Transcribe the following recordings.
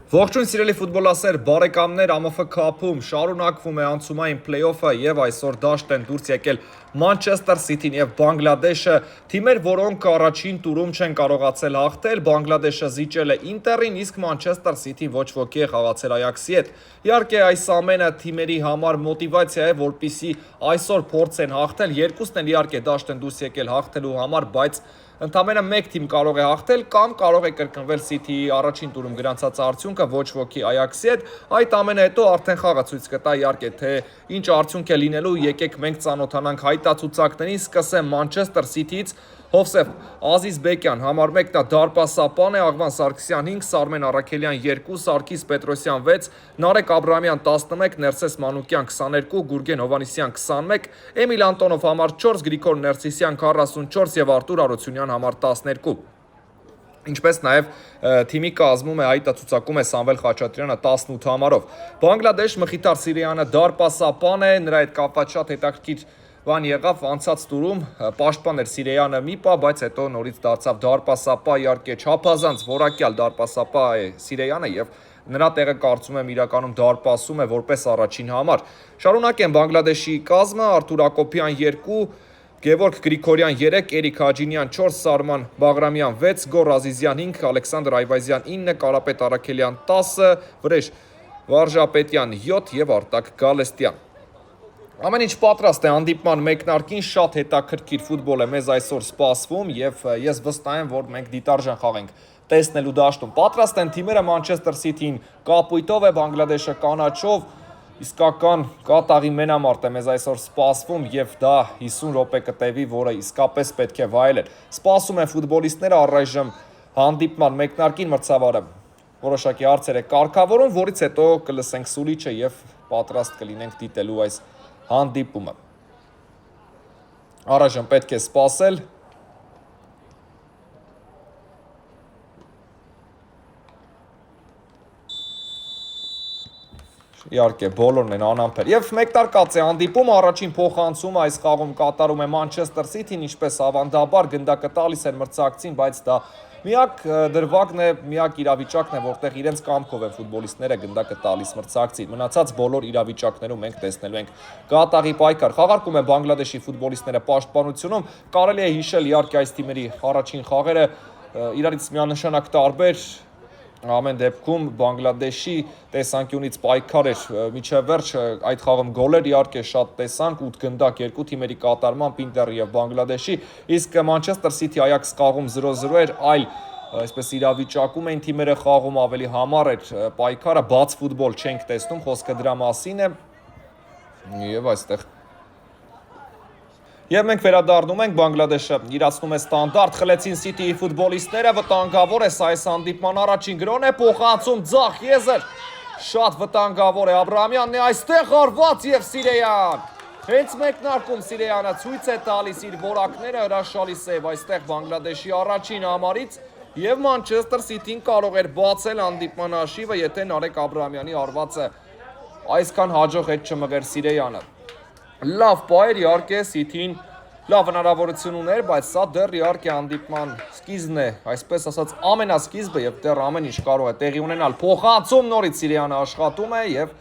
Ողջույն սիրելի ֆուտբոլասեր բարեկամներ, ԱՄՖ քափում շարունակվում է անցումային փլեյօֆը եւ այսօր դաշտ են դուրս եկել Մանչեսթեր Սիթին եւ Բանգլադեշը, թիմեր, որոնք առաջին տուրում չեն կարողացել հաղթել, Բանգլադեշը զիջել է Ինտերին, իսկ Մանչեսթեր Սիթին ոչ ոքի է խաղացել Այաքսի հետ։ Իհարկե այս ամենը թիմերի համար մոտիվացիա է, որպեսզի այսօր փորձեն հաղթել, երկուսն են իհարկե դաշտ են դուրս եկել հաղթելու համար, բայց ընդամենը մեկ թիմ կարող է հաղթել կամ կարող է կրկնվել Սիթիի առաջին տուրում գրանցած արդյունքը ոչ ոքի Այաքսի հետ, այդ ամենը հետո արդեն խաղը ցույց կտա իհարկե թե ինչ արդյունք է լինելու, եկեք մենք ծանոթանանք հայտարարություններին, սկսեմ Մանչեսթեր Սիթիից, Հովսեփ Ազիզբեկյան համար 1 դա դարպասապան է, Աղվան Սարգսյան 5, Սարմեն Արաքելյան 2, Սարգիս Պետրոսյան 6, Նարեկ Աբրահամյան 11, Ներսես Մանուկյան 22, Գուրգեն Հովանեսյան 21, Էմիլ Անտոնով համար 4, Գրիգոր Ներսիսյան 44 եւ Արտուր Արությունյան համար 12։ Ինչպես նաև թիմի կազմում է հայտարարում է Սամվել Խաչատրյանը 18 համարով։ Բանգլադեշ Մխիթար Սիրեյանը դարպասապան է, նրա հետ կապված շատ հետաքրքիր բան եղավ անցած տուրում, պաշտպան էր Սիրեյանը մի պա, բայց հետո նորից դարձավ դարպասապա, իհարկե չափազանց որակյալ դարպասապա է Սիրեյանը եւ նրա տեղը կարծում եմ իրականում դարպասում է որպես առաջին համար։ Շարունակեմ Բանգլադեշի կազմը, Արտուր Ակոբյան 2, Գևորգ Գրիգորյան 3, Էրիկ Հաջինյան 4, Սարման Բաղրամյան 6, Գոր Ազիզյան 5, Ալեքսանդր Այվազյան 9, Կարապետ Արաքելյան 10, Վրեժ Վարժապետյան 7 եւ Արտակ Գալստյան։ Ամեն ինչ պատրաստ է հանդիպման մեկնարկին, շատ հետաքրքիր ֆուտբոլ է մեզ այսօր սպասվում եւ ես վստահ եմ, որ մենք դիտարժան խաղենք տեսնելու դաշտում։ Պատրաստ են թիմերը, Մանչեսթեր Սիթին կապույտով է, Բանգլադեշը կանաչով, իսկական կատաղի մենամարտ է մեզ այսօր սպասվում եւ դա 50 րոպե կտևի, որը իսկապես պետք է վայելել։ Սպասում են ֆուտբոլիստները առայժմ հանդիպման մեկնարկին, մրցավարը որոշակի հարցեր է կարգավորում, որից հետո կլսենք սուլիչը եւ պատրաստ կլինենք դիտելու այս հանդիպումը։ Առայժմ պետք է սպասել։ Իհարկե բոլորն են անամբեր։ Եվ մեկնարկած է հանդիպումը, առաջին փոխանցումը այս խաղում կատարում է Մանչեսթեր Սիթին, ինչպես ավանդաբար գնդակը տալիս են մրցակցին, բայց դա միակ դրվագն է, միակ իրավիճակն է, որտեղ իրենց կամքով են ֆուտբոլիստները գնդակը տալիս մրցակցին։ Մնացած բոլոր իրավիճակներում մենք տեսնելու ենք կատաղի պայքար։ Խաղարկում է Բանգլադեշի ֆուտբոլիստները պաշտպանությունում, կարելի է հիշել իհարկե այս թիմերի առաջին խաղերը իրարից միանշանակ տարբեր, ամեն դեպքում Բանգլադեշի տեսանկյունից պայքար էր միջև վերջ, այդ խաղում գոլեր իհարկե շատ տեսանք, 8 գնդակ երկու թիմերի կատարմամբ Ինտերի եւ Բանգլադեշի, իսկ Մանչեսթեր Սիթի Այաքս խաղում 0-0 էր, այլ այսպես իրավիճակում էին թիմերը խաղում, ավելի համառ էր պայքարը, բաց ֆուտբոլ չենք տեսնում, խոսքը դրա մասին է եւ այստեղ Եվ մենք վերադառնում ենք, Բանգլադեշը իրացնում է ստանդարտ, խլեցին Սիթիի ֆուտբոլիստները, վտանգավոր է, սա այս հանդիպման առաջին գրոն է, փոխանցում ձախ եզր, շատ վտանգավոր է, Աբրահամյանն է այստեղ արված եւ Սիրեյան, հենց մեկնարկում Սիրեյանը ցույց է տալիս իր որակները, հրաշալի սև այստեղ Բանգլադեշի առաջին համարից եւ Մանչեսթեր Սիթին կարող էր բացել հանդիպման հաշիվը, եթե Նարեկ Աբրահամյանի արվածը այսքան հաջող հետ չմղեր Սիրեյանը։ Լավ պայր իհարկե Սիթին լավ հնարավորություն ուներ, բայց սա դեռ իհարկե հանդիպման սկիզբն է, այսպես ասած ամենասկիզբը եւ դեռ ամեն ինչ կարող է տեղի ունենալ։ Փոխանցում նորից Սիրեյանը աշխատում է եւ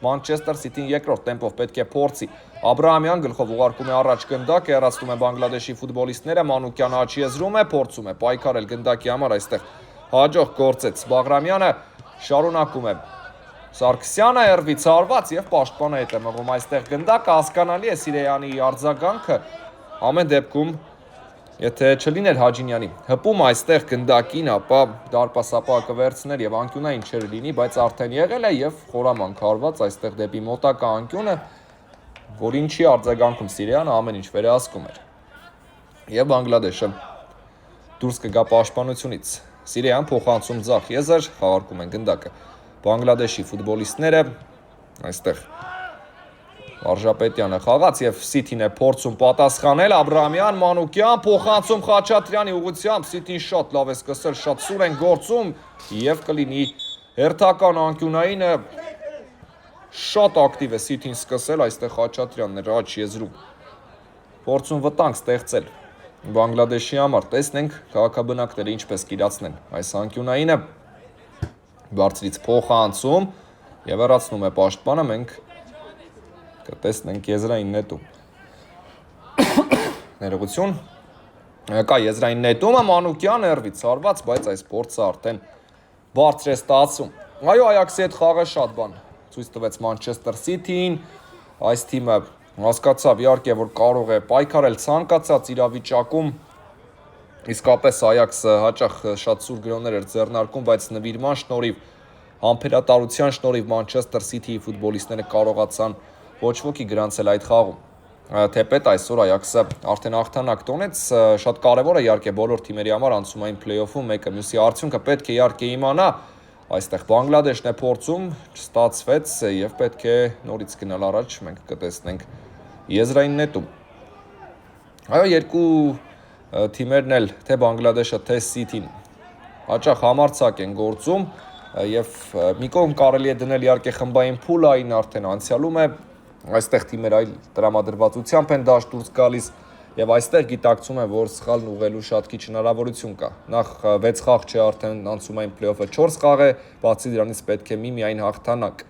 Մանչեսթեր Սիթին երկրորդ տեմպով պետք է փորձի։ Աբրահամյան գլխով ուղարկում է առաջ գնդակ, հեռացնում է Բանգլադեշի ֆուտբոլիստները, Մանուկյանը աչի եզրում է, փորձում է պայքարել գնդակի համար, այստեղ հաջող գործեց Բաղրամյանը, շարունակում է Սարգսյանը հերվից արված եւ պաշտպանը հետ է մղում այստեղ գնդակը, հասկանալի է Սիրեյանի արձագանքը, ամեն դեպքում եթե չլիներ Հաջինյանի հպում այստեղ գնդակին, ապա դարպասապա կվերցներ եւ անկյունային չէր լինի, բայց արդեն եղել է եւ խորամանկ արված այստեղ դեպի մոտակա անկյունը, որ ինչի արձագանքում Սիրեյանը ամեն ինչ վերահսկում էր։ Եվ Բանգլադեշը դուրս կգա պաշտպանությունից։ Սիրեյան փոխանցում ձախ եզր, խաղարկում են գնդակը։ Բանգլադեշի ֆուտբոլիստները այստեղ Վարժապետյանը խաղաց եւ Սիթին է փորձում պատասխանել, Աբրահամյան, Մանուկյան, փոխանցում Խաչատրյանի ուղղությամբ, Սիթին շատ լավ է սկսել, շատ սուր են գործում եւ կլինի հերթական անկյունայինը շատ ակտիվ է Սիթին սկսել, այստեղ Խաչատրյանն էր աչ եզրում։ Փորձում վտանգ ստեղծել Բանգլադեշի համար, տեսնենք քաղաքաբնակները ինչպես կիրացնեն այս անկյունայինը։ Բարձրից փոխանցում եւ հեռացնում է պաշտպանը, մենք կտեսնենք եզրային նետում։ Ներողություն։ Կա եզրային նետումը, Մանուկյան հեռվից արված, բայց այս փորձը արդեն բարձր է ստացվում։ Այո, Այաքսի հետ խաղը շատ բան ցույց տվեց Մանչեսթեր Սիթիին, այս թիմը հասկացավ իհարկե, որ կարող է պայքարել ցանկացած իրավիճակում, իսկապես Այաքսը հաճախ շատ սուր գրոներ էր ձեռնարկում, բայց նվիրման շնորհիվ, համբերատարության շնորհիվ Մանչեսթեր Սիթիի ֆուտբոլիստները կարողացան ոչ ոքի գրանցել այդ խաղում։ Թեպետ այսօր Այաքսը արդեն հաղթանակ տոնեց, շատ կարևոր է իհարկե բոլոր թիմերի համար անցումային փլեյօֆում մեկը մյուսի արդյունքը պետք է իհարկե իմանա, այստեղ Բանգլադեշն է փորձում, չստացվեց եւ պետք է նորից գնալ առաջ, մենք կտեսնենք եզրային նետում։ Այո, երկու թիմերն էլ, թե Բանգլադեշը, թե Սիթին հաճախ համարձակ են գործում եւ մի կողմ կարելի է դնել իհարկե խմբային փուլ, այն արդեն անցյալում է, այստեղ թիմեր այլ տրամադրվածությամբ են դաշտ դուրս գալիս եւ այստեղ գիտակցում է, որ սխալն ուղղելու շատ քիչ հնարավորություն կա։ Նախ 6 խաղ չէ, արդեն անցումային փլեյօֆը 4 խաղ է, բացի դրանից պետք է միայն հաղթանակ։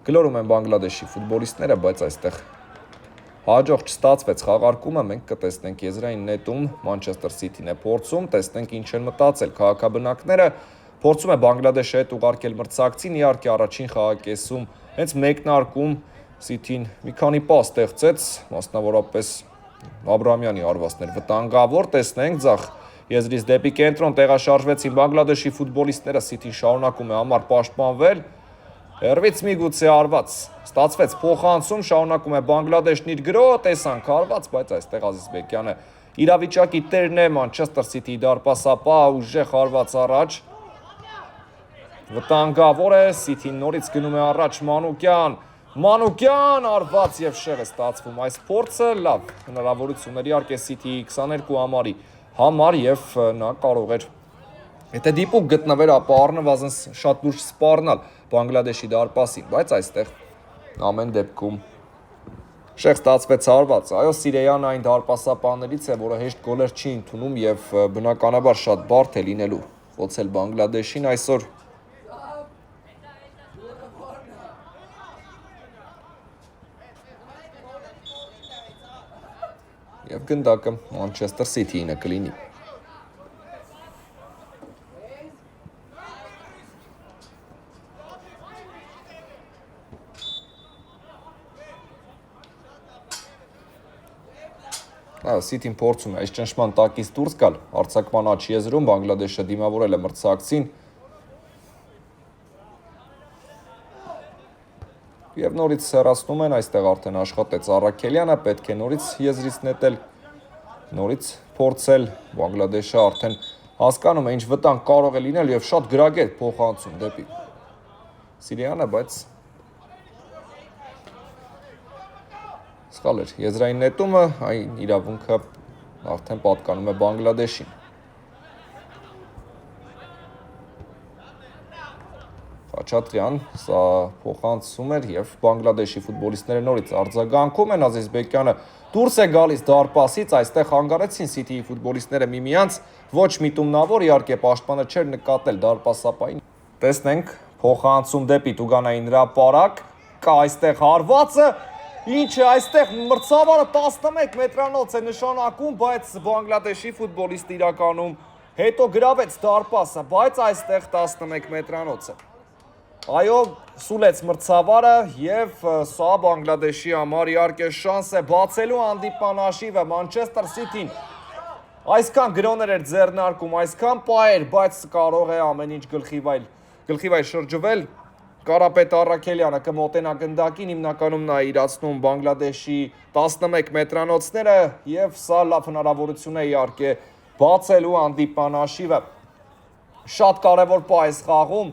Գլորում են Բանգլադեշի ֆուտբոլիստները, բայց այստեղ հաջող չստացվեց խաղարկումը, մենք կտեսնենք եզրային նետում Մանչեսթեր Սիթին է փորձում, տեսնենք ինչ են մտածել քաղաքաբնակները, փորձում է Բանգլադեշը հետ ուղարկել մրցակցին, իհարկե առաջին խաղակեսում հենց մեկնարկում Սիթին մի քանի պաս ստեղծեց, մասնավորապես Աբրահամյանի արվածներ վտանգավոր, տեսնենք ձախ եզրից դեպի կենտրոն տեղաշարժվեցին Բանգլադեշի ֆուտբոլիստները, Սիթին շարունակում է համար պաշտպանվել, հեռվից միգուցե արված, ստացվեց փոխանցում, շարունակում է Բանգլադեշն իր գրո, տեսանք արված, բայց այստեղ Ազիզբեկյանը իրավիճակի տերն է, Մանչեսթեր Սիթիի դարպասապահ ուժեղ արված առաջ, վտանգավոր է, Սիթին նորից գնում է առաջ Մանուկյան արված եւ շեղ է ստացվում այս փորձը, լավ հնարավորություններ իհարկե Սիթիի 22 համարի համար եւ նա կարող էր եթե դիպուկ գտնվեր, ապա առնվազն շատ լուրջ սպառնալ Բանգլադեշի դարպասին, բայց այստեղ ամեն դեպքում շեղ ստացվեց արված։ Այո, Սիրեյանը այն դարպասապահներից է, որը հեշտ գոլեր չի ընդունում եւ բնականաբար շատ բարդ է լինելու խոցել Բանգլադեշին այսօր։ Եվ գնդակը Մանչեսթեր Սիթիին է կլինի։ Սիթին փորձում է այս ճնշման տակից դուրս գալ, արձակման աճ եզրում Բանգլադեշը դիմավորել է մրցակցին եւ նորից հեռացնում են, այստեղ արդեն աշխատեց Առաքելյանը, պետք է նորից եզրից նետել, նորից փորձել, Բանգլադեշը արդեն հասկանում է ինչ վտանգ կարող է լինել եւ շատ գրագետ փոխանցում դեպի Սիրիանը, բայց սխալ էր եզրային նետումը, այն իրավունքը արդեն պատկանում է Բանգլադեշին։ Խաչատրյան սա փոխանցում էր եւ Բանգլադեշի ֆուտբոլիստները նորից արձագանքում են, Ազիզբեկյանը դուրս է գալիս դարպասից, այստեղ հանգարեցին Սիթիի ֆուտբոլիստները միմյանց, ոչ միտումնավոր, իհարկե պաշտպանը չէր նկատել դարպասապային։ Տեսնենք փոխանցում դեպի Տուգանային հրապարակ, կա այստեղ հարվածը, ինչ է այստեղ մրցավարը 11 մետրանոց է նշանակում, բայց Բանգլադեշի ֆուտբոլիստը իրականում հետո գրավեց դարպասը, բայց այստեղ 11 մետրանոց է։ Այո, սուլեց մրցավարը եւ սա Բանգլադեշի համար իհարկե շանս է բացելու հանդիպման հաշիվը Մանչեսթեր Սիթին։ Այսքան գրոներ էր ձեռնարկում, այսքան պահեր, բայց կարող է ամեն ինչ գլխիվայր շրջվել։ Կարապետ Առաքելյանը կմոտենա գնդակին, հիմնականում նա իրացնում Բանգլադեշի 11 մետրանոցները եւ սա լավ հնարավորություն է իհարկե բացելու հանդիպման հաշիվը։ Շատ կարևոր պահ է խաղում,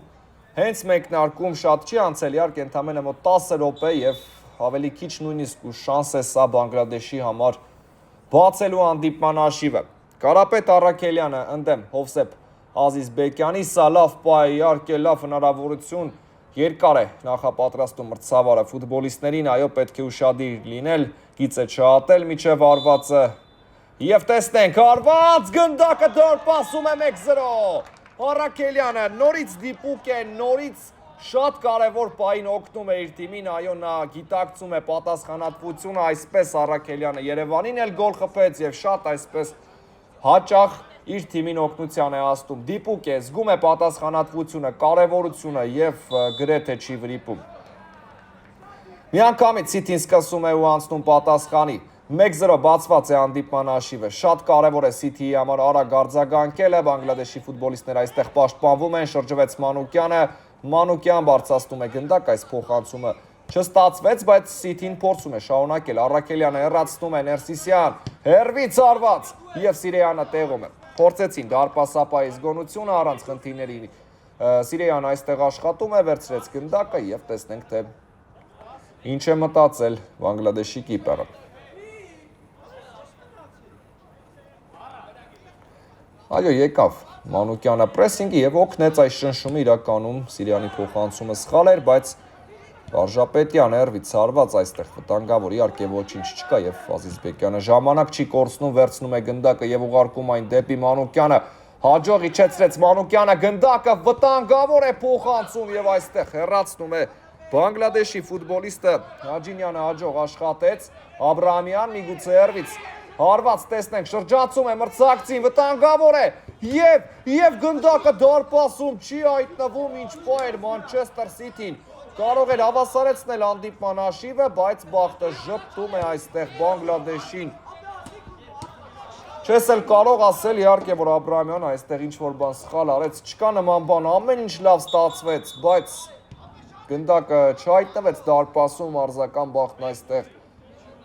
հենց մեկնարկում շատ չի անցել, իհարկե ընդամենը մոտ 10 րոպե եւ ավելի քիչ նույնիսկ ու շանս է սա Բանգլադեշի համար բացելու հանդիպման հաշիվը։ Կարապետ Առաքելյանը ընդդեմ Հովսեփ Ազիզբեկյանի, սա լավ պահ է, իհարկե լավ հնարավորություն, երկար է նախապատրաստում մրցավարը ֆուտբոլիստներին, այո պետք է ուշադիր լինել, գիծը չհատել միջև արվածը եւ տեսնենք արված գնդակը դարպասում է 1-0 Առաքելյանը նորից դիպուկ է, նորից շատ կարևոր պահին օգնում է իր թիմին, այո, նա գիտակցում է պատասխանատվությունը, այսպես Առաքելյանը Երևանին էլ գոլ խփեց եւ շատ այսպես հաճախ իր թիմին օգնության է հասնում։ Դիպուկ է, զգում է պատասխանատվությունը, կարևորությունը եւ գրեթե չի վրիպում։ Միանգամից City-ն սկսում է ու անցնում պատասխանի։ 1-0 բացված է հանդիպման հաշիվը։ Շատ կարևոր է City-ի համար արագ արձագանքելը, Բանգլադեշի ֆուտբոլիստները այստեղ պաշտպանվում են, շրջվեց Մանուկյանը, Մանուկյան բարձրացնում է գնդակ, այս փոխանցումը չստացվեց, բայց City-ն փորձում է շարունակել։ Առաքելյանը հեռացնում է Ներսիսյան, հերվից արված եւ Սիրեյանը տեղում է։ Փորձեցին դարպասապայի զգոնությունը առանց խնդիրների։ Սիրեյանը այստեղ աշխատում է, վերցրեց գնդակը եւ տեսնենք թե ինչ է մտածել Բանգլադեշի կիպերը։ Այո, եկավ Մանուկյանը պրեսինգի եւ օգնեց այս շնշումը իրականում Սիրյանի փոխանցումը սխալ էր, բայց Վարժապետյանը հերվից արված այստեղ վտանգավոր իհարկե ոչինչ չկա եւ Ազիզբեկյանը ժամանակ չի կորցնում, վերցնում է գնդակը եւ ուղարկում այն դեպի Մանուկյանը, հաջող իջեցրեց Մանուկյանը գնդակը, վտանգավոր է փոխանցում եւ այստեղ հեռացնում է Բանգլադեշի ֆուտբոլիստը Հաջինյանը հաջող աշխատեց, Աբրահամյան միգուցե հերվից հարված տեսնենք, շրջացում է մրցակցին, վտանգավոր է եւ գնդակը դարպասում չի հայտնվում, ինչ պահ էր Մանչեսթեր Սիթին, կարող էր հավասարեցնել հանդիպման հաշիվը, բայց բախտը ժպտում է այստեղ Բանգլադեշին։ Չես էլ կարող ասել իհարկե, որ Աբրահամյանը այստեղ ինչ-որ բան սխալ արեց, չկա նման բան, ամեն ինչ լավ ստացվեց, բայց գնդակը չհայտնվեց դարպասում, մարզական բախտն այստեղ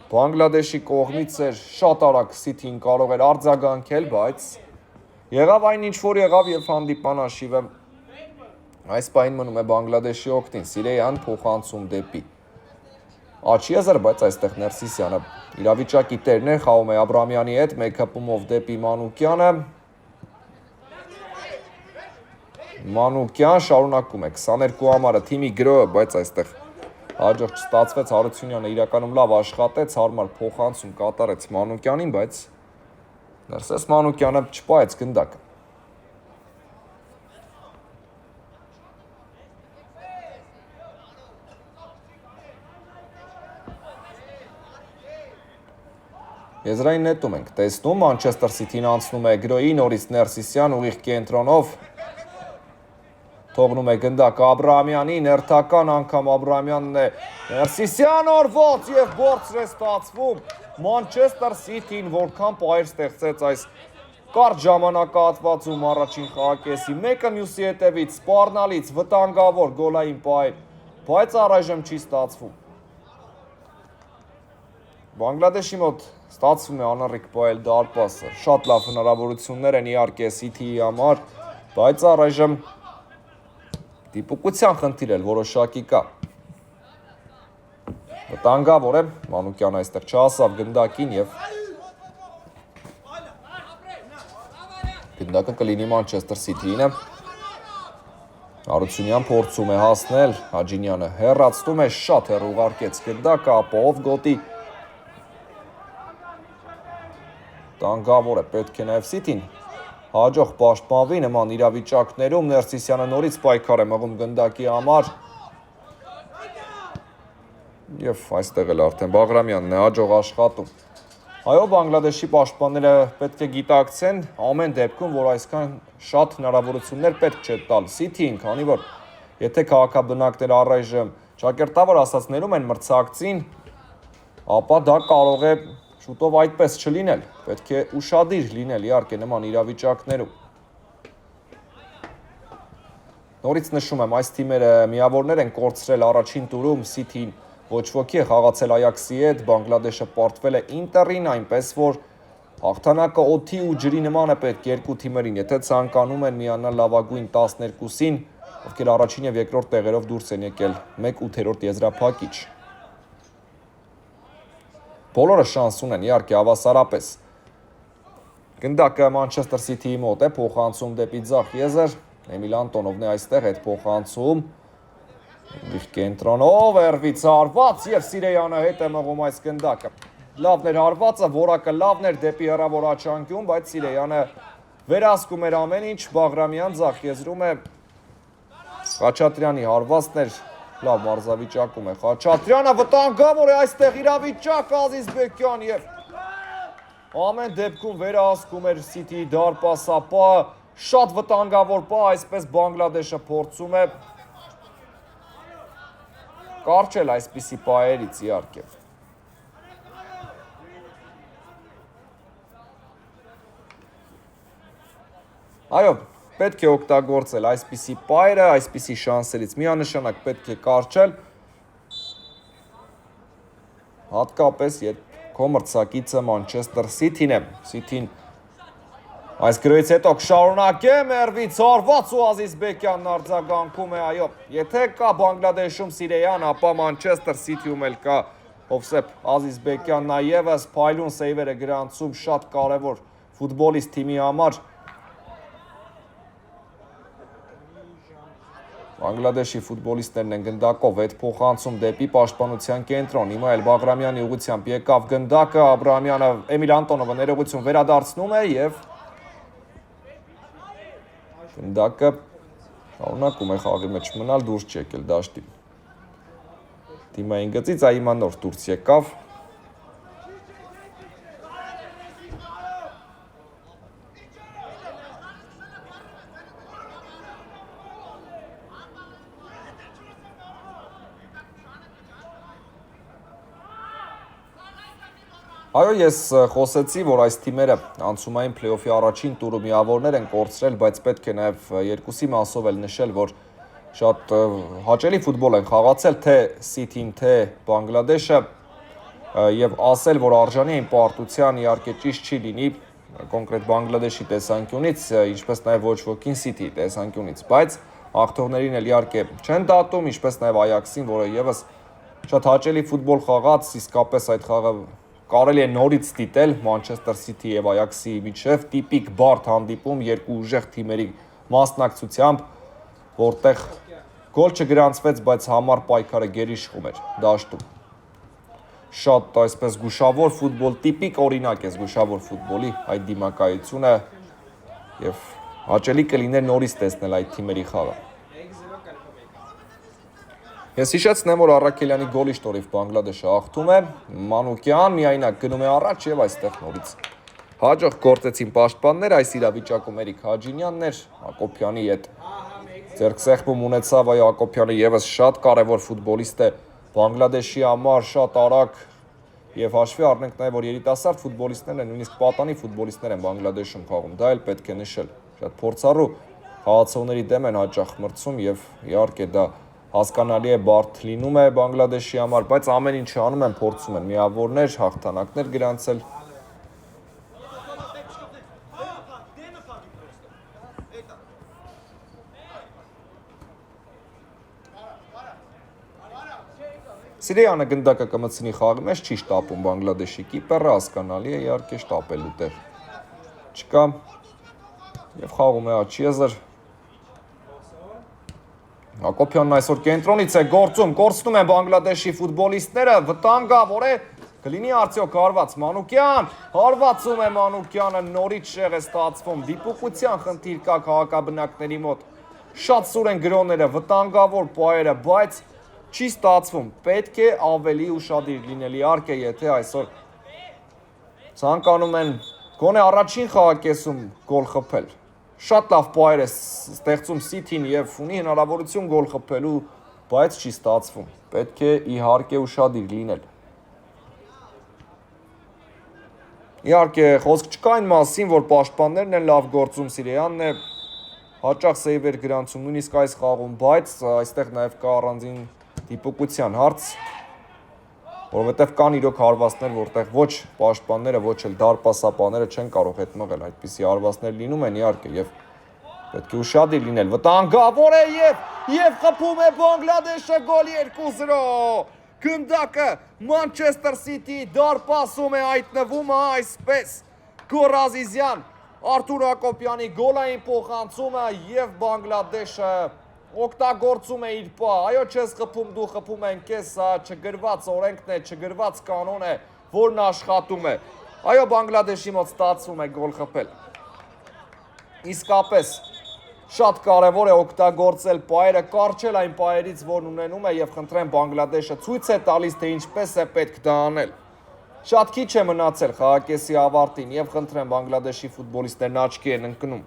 Բանգլադեշի կողմից էր, շատ արագ Սիթին կարող էր արձագանքել, բայց եղավ այն ինչ-որ եղավ եւ հանդիպան հաշիվը այս պահին մնում է Բանգլադեշի օգտին, Սիրեյան փոխանցում դեպի Աչիեզեր, բայց այստեղ Ներսիսյանը իրավիճակի տերն էր, խաղում է Աբրահամյանի հետ, մեկ հպումով դեպի Մանուկյանը, Մանուկյան շարունակում է 22 համարը թիմի գրոհը, բայց այստեղ հաջող չստացվեց, Հարությունյանը իրականում լավ աշխատեց, հարմար փոխանցում կատարեց Մանուկյանին, բայց Ներսես Մանուկյանը չպահեց գնդակը։ Եզրային նետում ենք տեսնում, Մանչեսթեր Սիթին անցնում է գրոյի, նորից Ներսիսյան ուղիղ կենտրոնով, թողնում է գնդակ Աբրահամյանի, ներթական անգամ Աբրահամյանն է, Ներսիսյան օրված և բարձր է ստացվում, Մանչեսթեր Սիթին որքան պահեր ստեղծեց այս կարճ ժամանակահատվածում առաջին խաղակեսի, մեկը մյուսի հետևից, սպառնալից, վտանգավոր գոլային պահեր, բայց առայժմ չի ստացվում։ Բանգլադեշի մոտ ստացվում է անառիկ պահել դարպասը, շատ լավ հնարավորություններ են իհարկե Սիթիի համար, բայց առայժմ դիպուկության խնդիր էլ որոշակի կա։ Վտանգավոր է, Մանուկյան այստեղ չհասավ գնդակին եւ գնդակը կլինի Մանչեսթեր Սիթիինը։ Հարությունյան փորձում է հասնել, Հաջինյանը հեռացնում է, շատ հեռու ուղարկեց գնդակը, ապահով գոտի։ Տանգավոր է, պետք է նաև Սիթին հաջող պաշտպանվի նման իրավիճակներում, Ներսիսյանը նորից պայքար է մղում գնդակի համար և այստեղ էլ արդեն Բաղրամյանն է հաջող աշխատում։ Այո, Բանգլադեշի պաշտպանները պետք է գիտակցեն ամեն դեպքում, որ այսքան շատ հնարավորություններ պետք չէ տալ Սիթիին, քանի որ եթե քաղաքաբնակները առայժմ ճակերտավոր ասածներում են մրցակցին, ապա դա կարող է շուտով այդպես չլինել, պետք է ուշադիր լինել իհարկե նման իրավիճակներում։ Նորից նշում եմ, այս թիմերը միավորներ են կորցրել առաջին տուրում, Սիթին ոչ ոքի է խաղացել Այաքսի հետ, Բանգլադեշը պարտվել է Ինտերին, այնպես որ հաղթանակը օդի ու ջրի նման է պետք երկու թիմերին, եթե ցանկանում են միանալ լավագույն 12-ին, ովքեր առաջին եւ երկրորդ տեղերով դուրս են եկել 1/8 եզրափակիչ։ Բոլորը շանս ունեն, իհարկե հավասարապես։ Գնդակը Մանչեսթեր Սիթիի մոտ է, փոխանցում դեպի ձախ եզր, Էմիլ Անտոնովն է այստեղ այդ փոխանցում, ուղիղ կենտրոնով, հեռվից հարված եւ Սիրեյանը հետ է մղում այս գնդակը։ Լավն էր հարվածը, որակը լավն էր դեպի հեռավոր աչանկյուն, բայց Սիրեյանը վերահսկում էր ամեն ինչ, Բաղրամյան ձախ եզրում է Խաչատրյանի հարվածներ, լավ մարզավիճակում է Խաչատրյանը, վտանգավոր է այստեղ իրավիճակ Ազիզբեկյան եւ ամեն դեպքում վերահսկում էր City-ի դարպասապահը, շատ վտանգավոր պահ, այսպես Բանգլադեշը փորձում է կարճել այսպիսի պահերից իհարկե։ Այո, պետք է օգտագործել այսպիսի պայրը, այսպիսի շանսերից միանշանակ պետք է կարճել, հատկապես երբ քո մրցակիցը Մանչեսթեր Սիթին է, Սիթին այս գրոյից հետո կշարունակե մերվից հարված ու Ազիզբեկյանն արձագանքում է, այո, եթե կա Բանգլադեշում Սիրեյան, ապա Մանչեսթեր Սիթիում էլ կա Հովսեփ Ազիզբեկյան, նաև փայլուն սեյվեր է գրանցում, շատ կարևոր ֆուտբոլիստ թիմի համար։ Բանգլադեշի ֆուտբոլիստներն են գնդակով հետ փոխանցում դեպի պաշտպանության կենտրոն, հիմա էլ Բաղրամյանի ուղղությամբ եկավ գնդակը, Աբրահամյանը, Էմիլ Անտոնովը ներողություն վերադարձնում է եւ գնդակը շարունակում է խաղի մեջ մնալ, դուրս չեկել դաշտին։ Դիմային գծից այ հիմա նոր դուրս եկավ։ Այո, ես խոսեցի, որ այս թիմերը անցումային փլեյոֆի առաջին տուրը միավորներ են կորցրել, բայց պետք է նաև երկուսի մասով էլ նշել, որ շատ հաճելի ֆուտբոլ են խաղացել թե Սիթին, թե Բանգլադեշը եւ ասել, որ արժանի են պարտության իհարկե ճիշտ չի լինի կոնկրետ Բանգլադեշի տեսանկյունից, ինչպես նաև ոչ ոքին Սիթիի տեսանկյունից, բայց աղթողներին էլ իհարկե չեն դատում, ինչպես նաև Այաքսին, որը եւս շատ հաճելի ֆուտբոլ խաղաց, իսկապես այդ խաղը կարելի է նորից դիտել Մանչեսթեր Սիթի եւ Այաքսի միջև տիպիկ բարդ հանդիպում երկու ուժեղ թիմերի մասնակցությամբ, որտեղ գոլ չգրանցվեց, բայց համար պայքարը գերիշխում էր դաշտում։ Շատ այսպես զգուշավոր ֆուտբոլ, տիպիկ օրինակ է զգուշավոր ֆուտբոլի այդ դիմակայությունը եւ հաճելի կլիներ նորից տեսնել այդ թիմերի խաղը։ Ես հիշեցնեմ, որ Առաքելյանի գոլի շնորհիվ Բանգլադեշը հաղթում է, Մանուկյան միայնակ գնում է առաջ եւ այստեղ նորից հաջող գործեցին պաշտպաններ, այս իրավիճակում Էրիկ Հաջինյանն էր, Հակոբյանի հետ ձեռքսեղմում ունեցավ, այո Հակոբյանը եւս շատ կարեւոր ֆուտբոլիստ է Բանգլադեշի համար, շատ արագ եւ հաշվի առնենք նաեւ, որ երիտասարդ ֆուտբոլիստներն են, նույնիսկ պատանի ֆուտբոլիստներ են Բանգլադեշում խաղում, դա էլ պետք է նշել, շատ փորձառու խաղացողների դեմ են հաճախ մրցում եւ իհարկե դա հասկանալի է բարդ լինում է Բանգլադեշի համար, բայց ամեն ինչը անում են, փորձում են միավորներ, հաղթանակներ գրանցել։ Սիրեյանը գնդակը կմցնի խաղի մեջ, չի շտապում Բանգլադեշի կիպերը, հասկանալի է իհարկե շտապելու տեղ չկա եւ խաղում է Աչիեզեր։ Հակոբյանն այսօր կենտրոնից է գործում, կորցնում են Բանգլադեշի ֆուտբոլիստները, վտանգավոր է, կլինի արդյոք հարված Մանուկյան, հարվածում է Մանուկյանը, նորից շեղ է ստացվում, դիպուկության խնդիր կա քաղաքաբնակների մոտ, շատ սուր են գրոները, վտանգավոր պահերը, բայց չի ստացվում, պետք է ավելի ուշադիր լինել, իհարկե, եթե այսօր ցանկանում են գոնե առաջին խաղակեսում գոլ խփել։ Շատ լավ պահեր է ստեղծում Սիթին եւ ունի հնարավորություն գոլ խփելու, բայց չի ստացվում։ Պետք է իհարկե ուշադիր լինել։ Իհարկե խոսք չկա այն մասին, որ պաշտպաններն են լավ գործում, Սիրեյանն է հաճախ սեյվեր գրանցում, նույնիսկ այս խաղում, բայց այստեղ նաեւ կա առանձին դիպուկության հարց, որովհետև կան իրոք հարվածներ, որտեղ ոչ պաշտպանները, ոչ էլ դարպասապահները չեն կարող հետ մղել, այդպիսի հարվածներ լինում են իհարկե եւ պետք է ուշադիր լինել, վտանգավոր է եւ խփում է Բանգլադեշը գոլի 2-0, գնդակը Մանչեսթեր Սիթի դարպասում է հայտնվում այսպես, Գորազիզյան, Արթուր Հակոբյանի գոլային փոխանցումը եւ Բանգլադեշը օգտագործում է իր պահ, այո չես խփում, դու խփում են կես, սա չգրված օրենքն է, չգրված կանոն է, որն աշխատում է, այո Բանգլադեշի մոտ ստացվում է գոլ խփել։ իսկապես շատ կարևոր է օգտագործել պայերը, կարճել այն պայերից, որն ունենում է եւ խնդրեմ Բանգլադեշը ցույց է տալիս, թե ինչպես է պետք դա անել։ Շատ քիչ է մնացել խաղակեսի ավարտին եւ խնդրեմ Բանգլադեշի ֆուտբոլիստներն աչքի են ընկնում։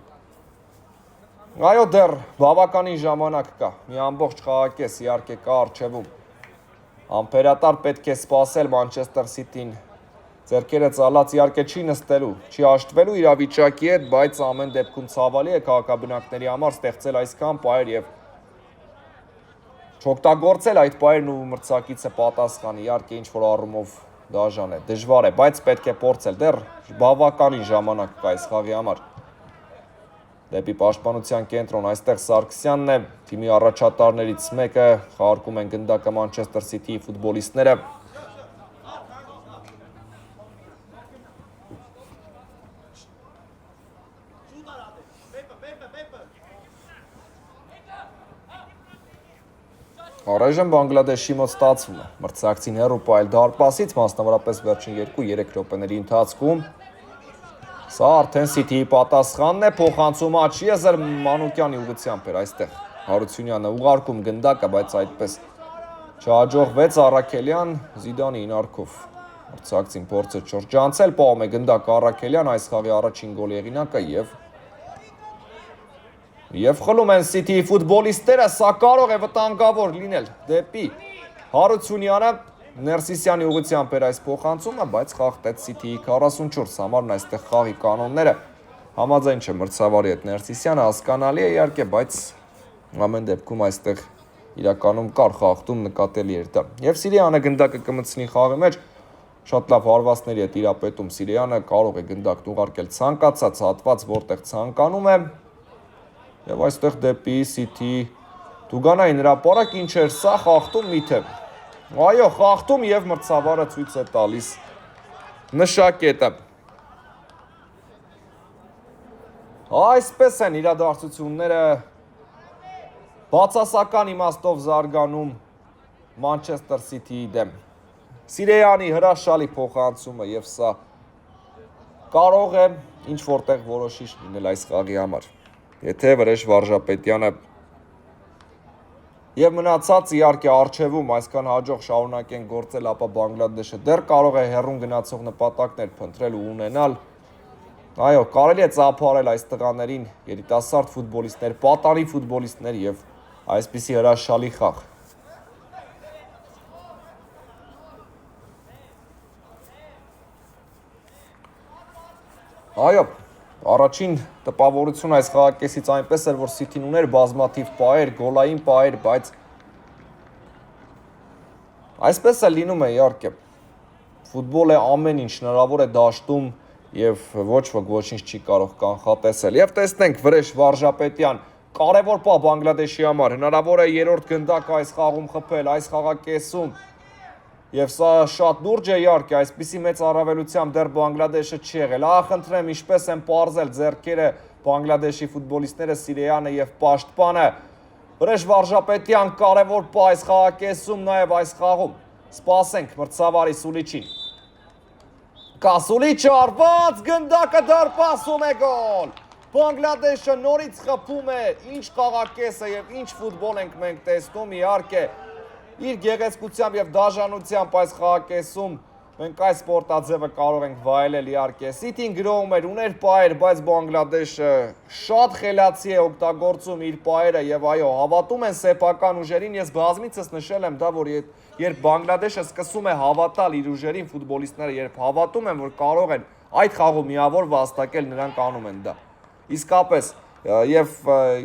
Այո, դեռ բավականին ժամանակ կա։ Մի ամբողջ խաղակես իհարկե կա առջևում։ Ամպերատար պետք է սպասել Մանչեսթեր Սիթին ձեռքերը ծալած իհարկե չի նստելու, չի հաշտվելու իրավիճակի հետ, բայց ամեն դեպքում ցավալի է քաղաքաբնակների համար ստեղծել այսքան պայեր եւ չօգտագործել այդ պայերն ու մրցակիցը պատասխանի, իհարկե ինչ որ առումով դաժան է, դժվար է, բայց պետք է փորձել, դեռ բավականին ժամանակ կա այս խաղի համար։ Դեպի պաշտպանության կենտրոն այստեղ Սարգսյանն է, թիմի առաջատարներից մեկը, խաղարկում են գնդակը Մանչեսթեր Սիթիի ֆուտբոլիստները։ Առայժմ Բանգլադեշի մոտ ստացվում է մրցակցին հեռու պահել դարպասից, մասնավորապես վերջին 2-3 րոպեների ընթացքում։ Սա արդեն Սիթիի պատասխանն է, փոխանցումը Աչիեզեր Մանուկյանի ուղղությամբ էր այստեղ։ Հարությունյանը ուղարկում գնդակը, բայց այդպես չհաջողվեց Առաքելյան Զիդանի հինարքով։ Մրցակցին փորձը շրջանցել, պահում է գնդակը Առաքելյան, այս խաղի առաջին գոլի հեղինակը Եվ խլում են Սիթիի ֆուտբոլիստները, սա կարող է վտանգավոր լինել դեպի Հարությունյանը, Ներսիսյանի ուղղությամբ էր այս փոխանցումը, բայց խախտեց Սիթիի 44 համարն այստեղ խաղի կանոնները, համաձայն չէ մրցավարի հետ Ներսիսյանը, հասկանալի է իհարկե, բայց ամեն դեպքում այստեղ իրականում կար խախտում նկատելի էր դա։ Եվ Սիրեյանը գնդակը կմտցնի խաղի մեջ, շատ լավ հարվածների հետ տիրապետում Սիրեյանը կարող է գնդակն ուղարկել ցանկացած հատված, որտեղ ցանկանում է։ Եվ այստեղ դեպի Սիթի Դուգանային հրապարակ ինչ էր սա խախտում միթե։ Այո, խախտում եւ մրցավարը ցույց է տալիս նշակետը։ Այսպես են իրադարձությունները բացասական իմաստով զարգանում Մանչեսթեր Սիթիի դեմ։ Սիրեյանի հրաշալի փոխանցումը եւ սա կարող է ինչ որտեղ որոշիչ լինել այս խաղի համար։ Եթե Վրեժ Վարժապետյանը եւ մնացած իհարկե արժևում այսքան հաջող շարունակեն գործել, ապա Բանգլադեշը դեռ կարող է հեռուն գնացող նպատակներ փնտրել ու ունենալ։ Այո, կարելի է ծափարել այս տղաներին, երիտասարդ ֆուտբոլիստներ, պատանի ֆուտբոլիստներ եւ այսպիսի հրաշալի խաղ։ Այո, առաջին տպավորությունը այս խաղակեսից այնպես էր, որ Սիթին ուներ բազմաթիվ պահեր, գոլային պահեր, բայց այսպես է լինում է իհարկե։ Ֆուտբոլը ամեն ինչ հնարավոր է դաշտում եւ ոչ ոք ոչինչ չի կարող կանխատեսել։ Եվ տեսնենք Վրեժ Վարժապետյան, կարևոր պահ Բանգլադեշի համար, հնարավոր է երրորդ գնդակը այս խաղում խփել, այս խաղակեսում։ Եվ սա շատ լուրջ է իհարկե, այսպիսի մեծ առավելությամբ դեռ Բանգլադեշը չի եղել։ Խնդրեմ, ինչպես են պարզել ձեռքերը Բանգլադեշի ֆուտբոլիստները Սիրեյանը եւ պաշտպանը։ Վրեժ Վարժապետյան կարևոր պահ այս խաղակեսում, նաեւ այս խաղում։ Սպասենք մրցավարի Սուլիչին։ Կասուլիչը արված, գնդակը դարպասում է գոլ։ Բանգլադեշը նորից խփում է, ինչ խաղակես է եւ ինչ ֆուտբոլ ենք մենք տեսնում իհարկե։ Իր գեղեցկությամբ եւ դաժանությամբ այս խաղակեսում մենք այս սպորտաձևը կարող ենք վայելել իհարկե։ Սիթին գրոհում էր, ուներ պահեր, բայց Բանգլադեշը շատ խելացի է օգտագործում իր պահերը եւ այո, հավատում են սեփական ուժերին, ես բազմիցս նշել եմ դա, որ երբ Բանգլադեշը սկսում է հավատալ իր ուժերին, ֆուտբոլիստները երբ հավատում են, որ կարող են այդ խաղում միավոր վաստակել, նրանք անում են դա։ Իսկապես Եվ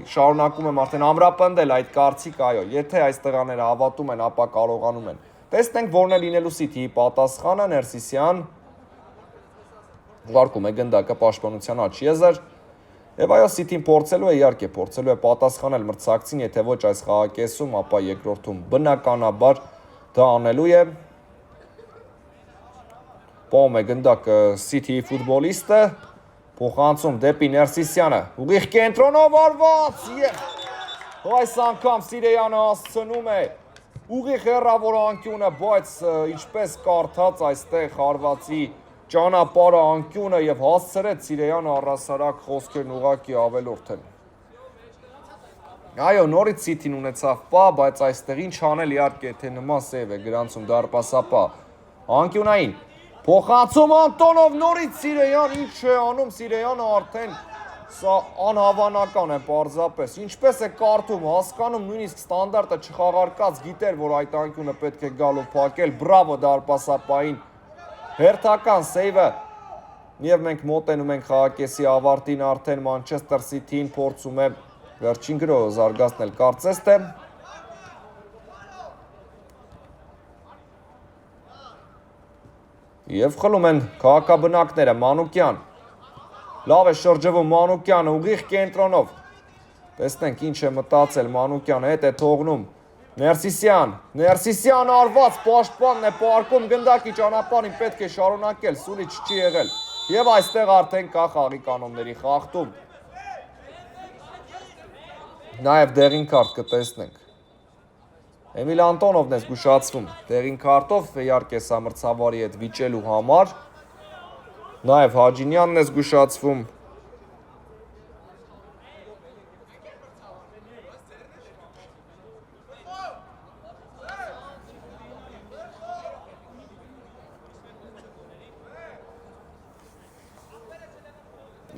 շարունակում եմ արդեն ամրապնդել այդ կարծիքը, այո, եթե այս տղաները հավատում են, ապա կարողանում են։ Տեսնենք որն է լինելու Սիթիի պատասխանը, Ներսիսյան ուղարկում է գնդակը պաշտպանության Աչիեզեր, եւ այո, Սիթին փորձելու է իհարկե, փորձելու է պատասխանել մրցակցին, եթե ոչ այս խաղակեսում, ապա երկրորդում բնականաբար դա անելու է։ Պահում է գնդակը Սիթիի ֆուտբոլիստը, փոխանցում դեպի Ներսիսյանը, ուղիղ կենտրոնով արված եւ այս անգամ Սիրեյանը հասցնում է ուղիղ հեռավոր անկյունը, բայց ինչպես կարդաց այստեղ հարվածի ճանապարհը անկյունը եւ հասցրեց Սիրեյանը առասարակ խոսքերն ուղակի ավելորդ են։ Այո, նորից City-ն ունեցավ պա, բայց այստեղ ինչ անել իհարկե թե նման սև է գրանցում դարպասապա անկյունային փոխանցում Անտոնով նորից Սիրեյան, ինչ է անում Սիրեյանը արդեն սա անհավանական է պարզապես, ինչպես է կարդում, հասկանում նույնիսկ ստանդարտը չխաղարկած գիտեր, որ այդ անկյունը պետք է գալու փակել, բրավո դարպասապային հերթական սեյվը եւ մենք մոտենում ենք խաղակեսի ավարտին արդեն Մանչեսթեր Սիթին փորձում է վերջին գրոհը զարգացնել կարծես թե եւ խլում են քաղաքաբնակները Մանուկյան լավ է շրջվում Մանուկյանը ուղիղ կենտրոնով տեսնենք ինչ է մտածել Մանուկյանը հետ է թողնում Ներսիսյան արված պաշտպանն է պարկում գնդակի ճանապարհին պետք է շարունակել Սուլիչ չի եղել եւ այստեղ արդեն կա խաղի կանոնների խախտում Նաև դեղին քարտ կտեսնենք։ Էմիլ Անտոնովն է զգուշացվում դեղին քարտով իհարկե սա մրցավարի հետ վիճելու համար։ Նաև Հաջինյանն է զգուշացվում։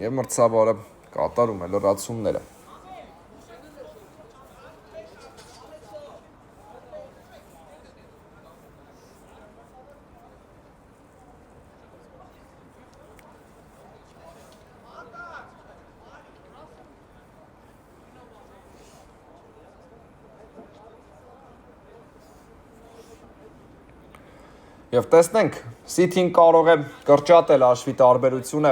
Եվ մրցավարը կատարում է լրացումները։ Եվ տեսնենք, City-ն կարող է կրճատել հաշվի տարբերությունը։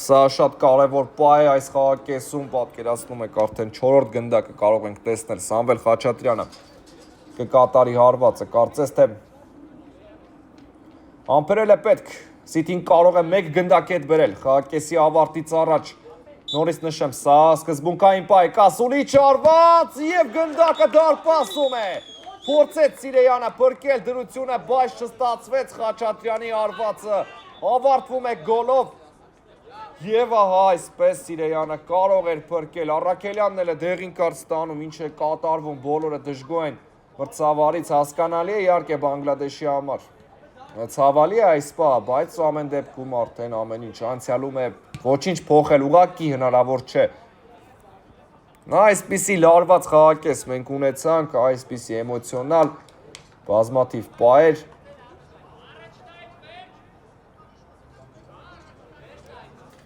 Սա շատ կարևոր պա է այս խաղակեսում, պատկերացնում եք արդեն 4-րդ գնդակը կարող ենք տեսնել Սամվել Խաչատրյանը կկատարի հարվածը, կարծես թե ամփերել է պետք, City-ն կարող է 1 գնդակ հետ բերել խաղակեսի ավարտից առաջ։ Նորից նշեմ, սա սկզբունքային պա է, Կասուլիչ արված եւ գնդակը դարպասում է։ Փորձեց Սիրեյանը փրկել դրությունը, բայց չստացվեց Խաչատրյանի արվածը, ավարտվում է գոլով եւ ահա այսպես Սիրեյանը կարող էր փրկել, Առաքելյանն էլ է դեղին կարտ ստանում, ինչ է կատարվում, բոլորը դժգոհ են մրցավարից, հասկանալի է իհարկե Բանգլադեշի համար, ցավալի է այս պահ, բայց ամեն դեպքում արդեն ամեն ինչ անցյալում է, ոչինչ փոխել ուղղակի հնարավոր չէ։ Նա այսպիսի լարված խաղակես մենք ունեցանք, այսպիսի էմոցիոնալ, բազմաթիվ պահեր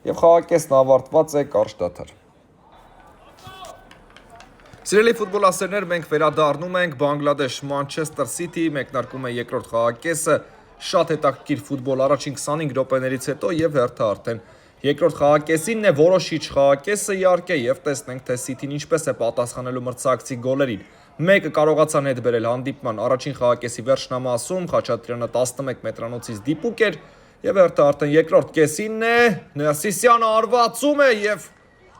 եւ խաղակեսն ավարտված է կարճ դադար։ Սիրելի ֆուտբոլասերներ, մենք վերադառնում ենք Բանգլադեշ Մանչեսթեր Սիթի, մեկնարկում է երկրորդ խաղակեսը, շատ հետաքրքիր ֆուտբոլ առաջին 25 րոպեներից հետո եւ հերթը արդեն Երկրորդ խաղակեսինն է որոշիչ խաղակեսը իհարկե եւ տեսնենք թե City-ն ինչպես է պատասխանելու մրցակցի գոլերին։ Մեկը կարողացան հետ բերել հանդիպման առաջին խաղակեսի վերջնամասում, Խաչատրյանը 11 մետրանոցից դիպուկ էր եւ հերթը արդեն երկրորդ կեսինն է, Ներսիսյանը արվածում է եւ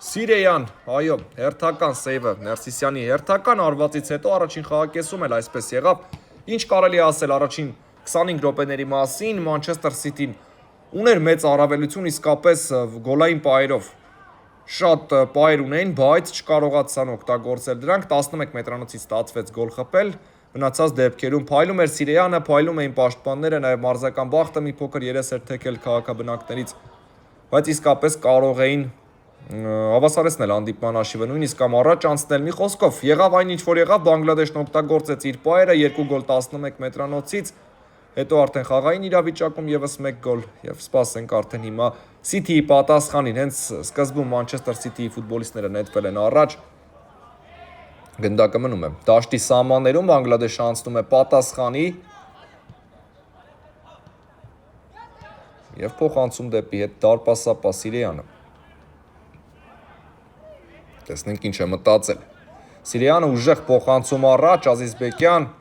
Սիրեյան, այո, հերթական սեյվը, Ներսիսյանի հերթական արվածից հետո առաջին խաղակեսում էլ այսպես եղավ։ Ինչ կարելի է ասել առաջին 25 րոպեների մասին, Մանչեսթեր Սիթին ուներ մեծ առավելություն իսկապես գոլային պայերով, շատ պայեր ունեն, բայց չկարողացան օգտագործել դրանք, 11 մետրանոցից ստացվեց գոլ խփել, մնացած դեպքերում փայլում էր Սիրեյանը, փայլում էին պաշտպանները, նաև մարզական բախտը մի փոքր երես էր թեքել քաղաքաբնակներից, բայց իսկապես կարող էին հավասարեցնել հանդիպման հաշիվը, նույնիսկ կամ առաջ անցնել մի խոսքով, եղավ այն ինչ որ եղավ, Բանգլադեշն օգտագործեց իր պայերը, 2 գոլ 11 մետրանոցից Հետո արդեն խաղային իրավիճակում եւս 1 գոլ եւ սպասենք արդեն հիմա City-ի պատասխանին, հենց սկզբում Մանչեսթեր City-ի ֆուտբոլիստները նետվել են առաջ։ Գնդակը մնում է դաշտի սահմաններում, Բանգլադեշը անցնում է պատասխանի եւ փոխանցում դեպի հետ դարպասապա Սիրեյանը։ Տեսնենք ինչ է մտածել։ Սիրեյանը ուժեղ փոխանցում առաջ, Ազիզբեկյան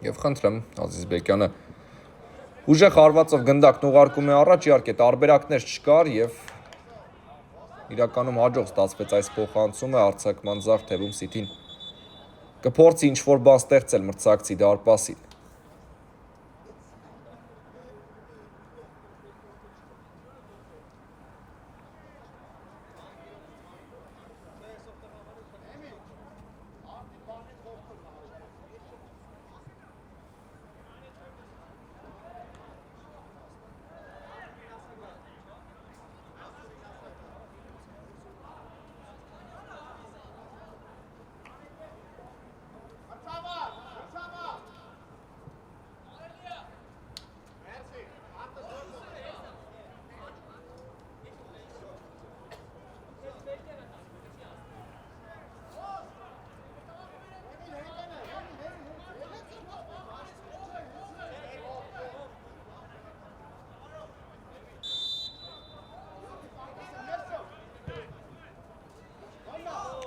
Եվ խնդրեմ, Ազիզբեկյանը ուժեղ հարվածով գնդակն ուղարկում է առաջ, իհարկե տարբերակներ չկար եւ իրականում հաջող ստացվեց այս փոխանցումը արձակման ձախ թևում City-ն կփորձի ինչ-որ բան ստեղծել մրցակցի դարպասին։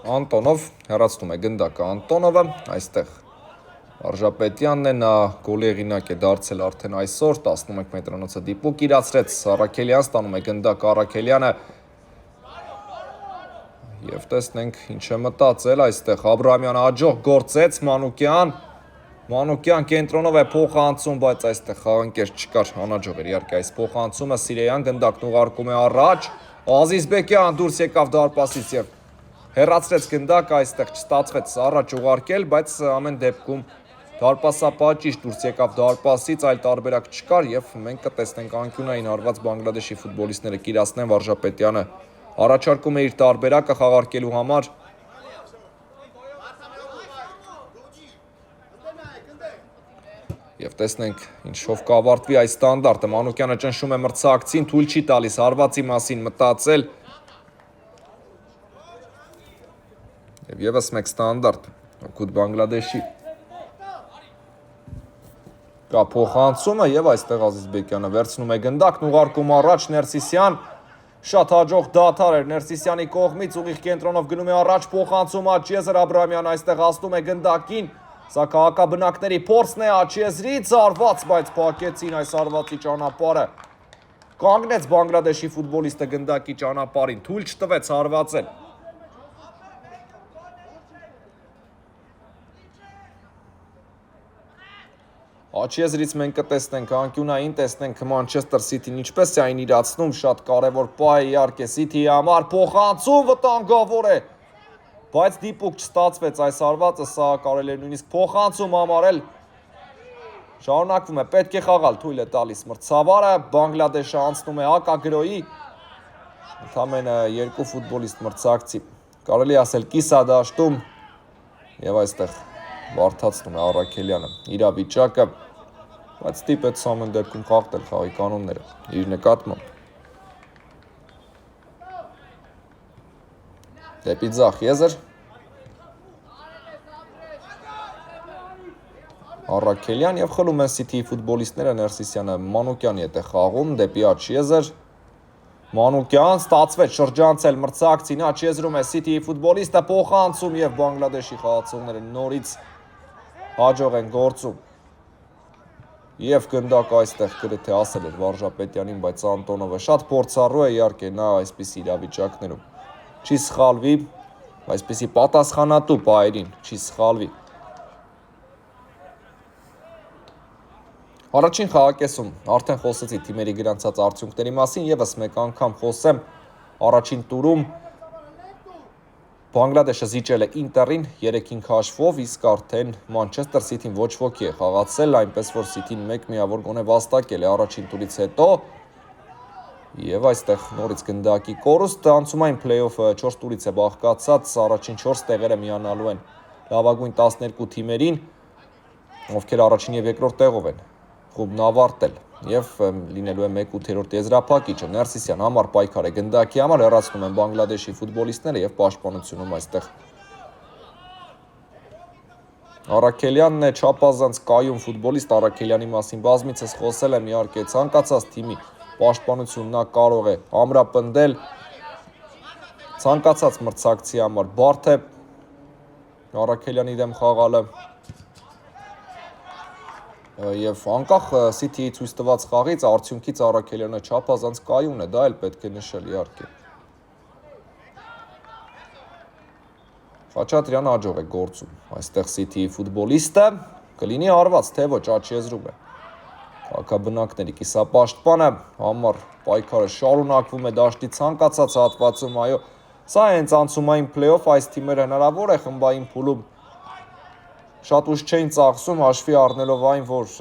Անտոնով հեռացնում է գնդակը Անտոնովը, այստեղ Արժապետյանն է, նա գոլի հեղինակ է դարձել արդեն այսօր, 11 մետրանոցը դիպուկ իրացրեց, Առաքելյան ստանում է գնդակ Առաքելյանը և տեսնենք ինչ է մտածել այստեղ, Աբրահամյանը աջող գործեց, Մանուկյան կենտրոնով է փոխանցում, բայց այստեղ խաղընկեր չկար, անաջող էր իհարկե այս փոխանցումը, Սիրեյան գնդակն ուղարկում է առաջ, Ազիզբեկյան դուրս եկավ դարպասից և հեռացրեց գնդակը, այստեղ չստացվեց առաջ ուղարկել, բայց ամեն դեպքում դարպասապահը դուրս եկավ դարպասից, այլ տարբերակ չկար և մենք կտեսնենք անկյունային հարված Բանգլադեշի ֆուտբոլիստները Կիրասնեն Վարժապետյանը առաջարկում է իր տարբերակը խաղարկելու համար և տեսնենք ինչով կավարտվի այս ստանդարտը, Մանուկյանը ճնշում է մրցակցին, թույլ չի տալիս հարվածի մասին մտածել և ևս մեկ ստանդարտ, օգուտ Բանգլադեշի կա փոխանցումը և այստեղ Ազիզբեկյանը վերցնում է գնդակն ուղարկում առաջ Ներսիսյան, շատ հաջող դադար էր Ներսիսյանի կողմից, ուղիղ կենտրոնով գնում է առաջ փոխանցում Աչիեզր Աբրահամյանը այստեղ հասնում է գնդակին, սա քաղաքաբնակների փորձն է Աչիեզրից արված, բայց փակեցին այս արվածի ճանապարհը, կանգնեց Բանգլադեշի ֆուտբոլիստը գնդակի ճանապարհին, թույլ չտվեց հարվածել։ Աչիեզրից մենք կտեսնենք անկյունային, տեսնենք Մանչեսթեր Սիթին ինչպես է այն իրացնում, շատ կարևոր պահ է իհարկե Սիթիի համար, փոխանցում վտանգավոր է, բայց դիպուկ չստացվեց այս հարվածը, սա կարելի է նույնիսկ փոխանցում համարել, շարունակվում է, պետք է խաղալ, թույլ է տալիս մրցավարը, Բանգլադեշը անցնում է հակագրոյի, ընդամենը երկու ֆուտբոլիստ մրցակցի, կարելի ասել կիսադաշտում և այստեղ վարդացնում է Առաքելյանը իրավիճակը, բայց ստիպեց ամեն դեպքում խախտել խաղի կանոնները իր նկատմամբ։ Դեպի ձախ եզր Առաքելյան և խլում են Սիթիի ֆուտբոլիստները Ներսիսյանը Մանուկյանի հետ է խաղում, դեպի աջ եզր Մանուկյան ստացվեց շրջանցել մրցակցին, աջ եզրում է Սիթիի ֆուտբոլիստը փոխանցում և Բանգլադեշի խաղացողները նորից հաջող են գործում և գնդակը այստեղ գրեթե ասել էր Վարժապետյանին, բայց Անտոնովը շատ փորձառու է իհարկե նա այսպիսի իրավիճակներում չի սխալվի, այսպիսի պատասխանատու պահերին չի սխալվի։ Առաջին խաղակեսում արդեն խոսեցի թիմերի գրանցած արդյունքների մասին, ևս մեկ անգամ խոսեմ առաջին տուրում Բանգլադեշը զիջել է Ինտերին 3-5 հաշվով, իսկ արդեն Մանչեսթեր Սիթին ոչ ոքի է խաղացել, այնպես որ Սիթին մեկ միավոր գոնե վաստակել է առաջին տուրից հետո և այստեղ նորից գնդակի կորուստ, անցումային փլեյոֆը 4 տուրից է բաղկացած, առաջին 4 տեղերը միանալու են լավագույն 12 թիմերին, ովքեր առաջին և երկրորդ տեղով են խումբն ավարտել և լինելու է 1/8 եզրափակիչը, Ներսիսյան համար պայքար է գնդակի համար, հեռացնում են Բանգլադեշի ֆուտբոլիստները և պաշտպանությունում այստեղ Առաքելյանն է չափազանց կայուն ֆուտբոլիստ, Առաքելյանի մասին բազմիցս խոսել եմ, իհարկե ցանկացած թիմի պաշտպանություն նա կարող է ամրապնդել, ցանկացած մրցակցի համար բարդ է Առաքելյանի դեմ խաղալը և անկախ Սիթիի ցույց տված խաղից արդյունքից Առաքելյանը չափազանց կայուն է, դա էլ պետք է նշել իհարկե։ Խաչատրյանը հաջող է գործում, այստեղ Սիթիի ֆուտբոլիստը կլինի հարված, թե ոչ աջ եզրում է։ Քաղաքաբնակների կիսապաշտպանը համար պայքարը շարունակվում է դաշտի ցանկացած հատվածում, այո, սա հենց անցումային փլեյոֆ, այս թիմերը հնարավոր է խմբային փուլում շատ ուշ չէին ծախսում, հաշվի առնելով այն, որ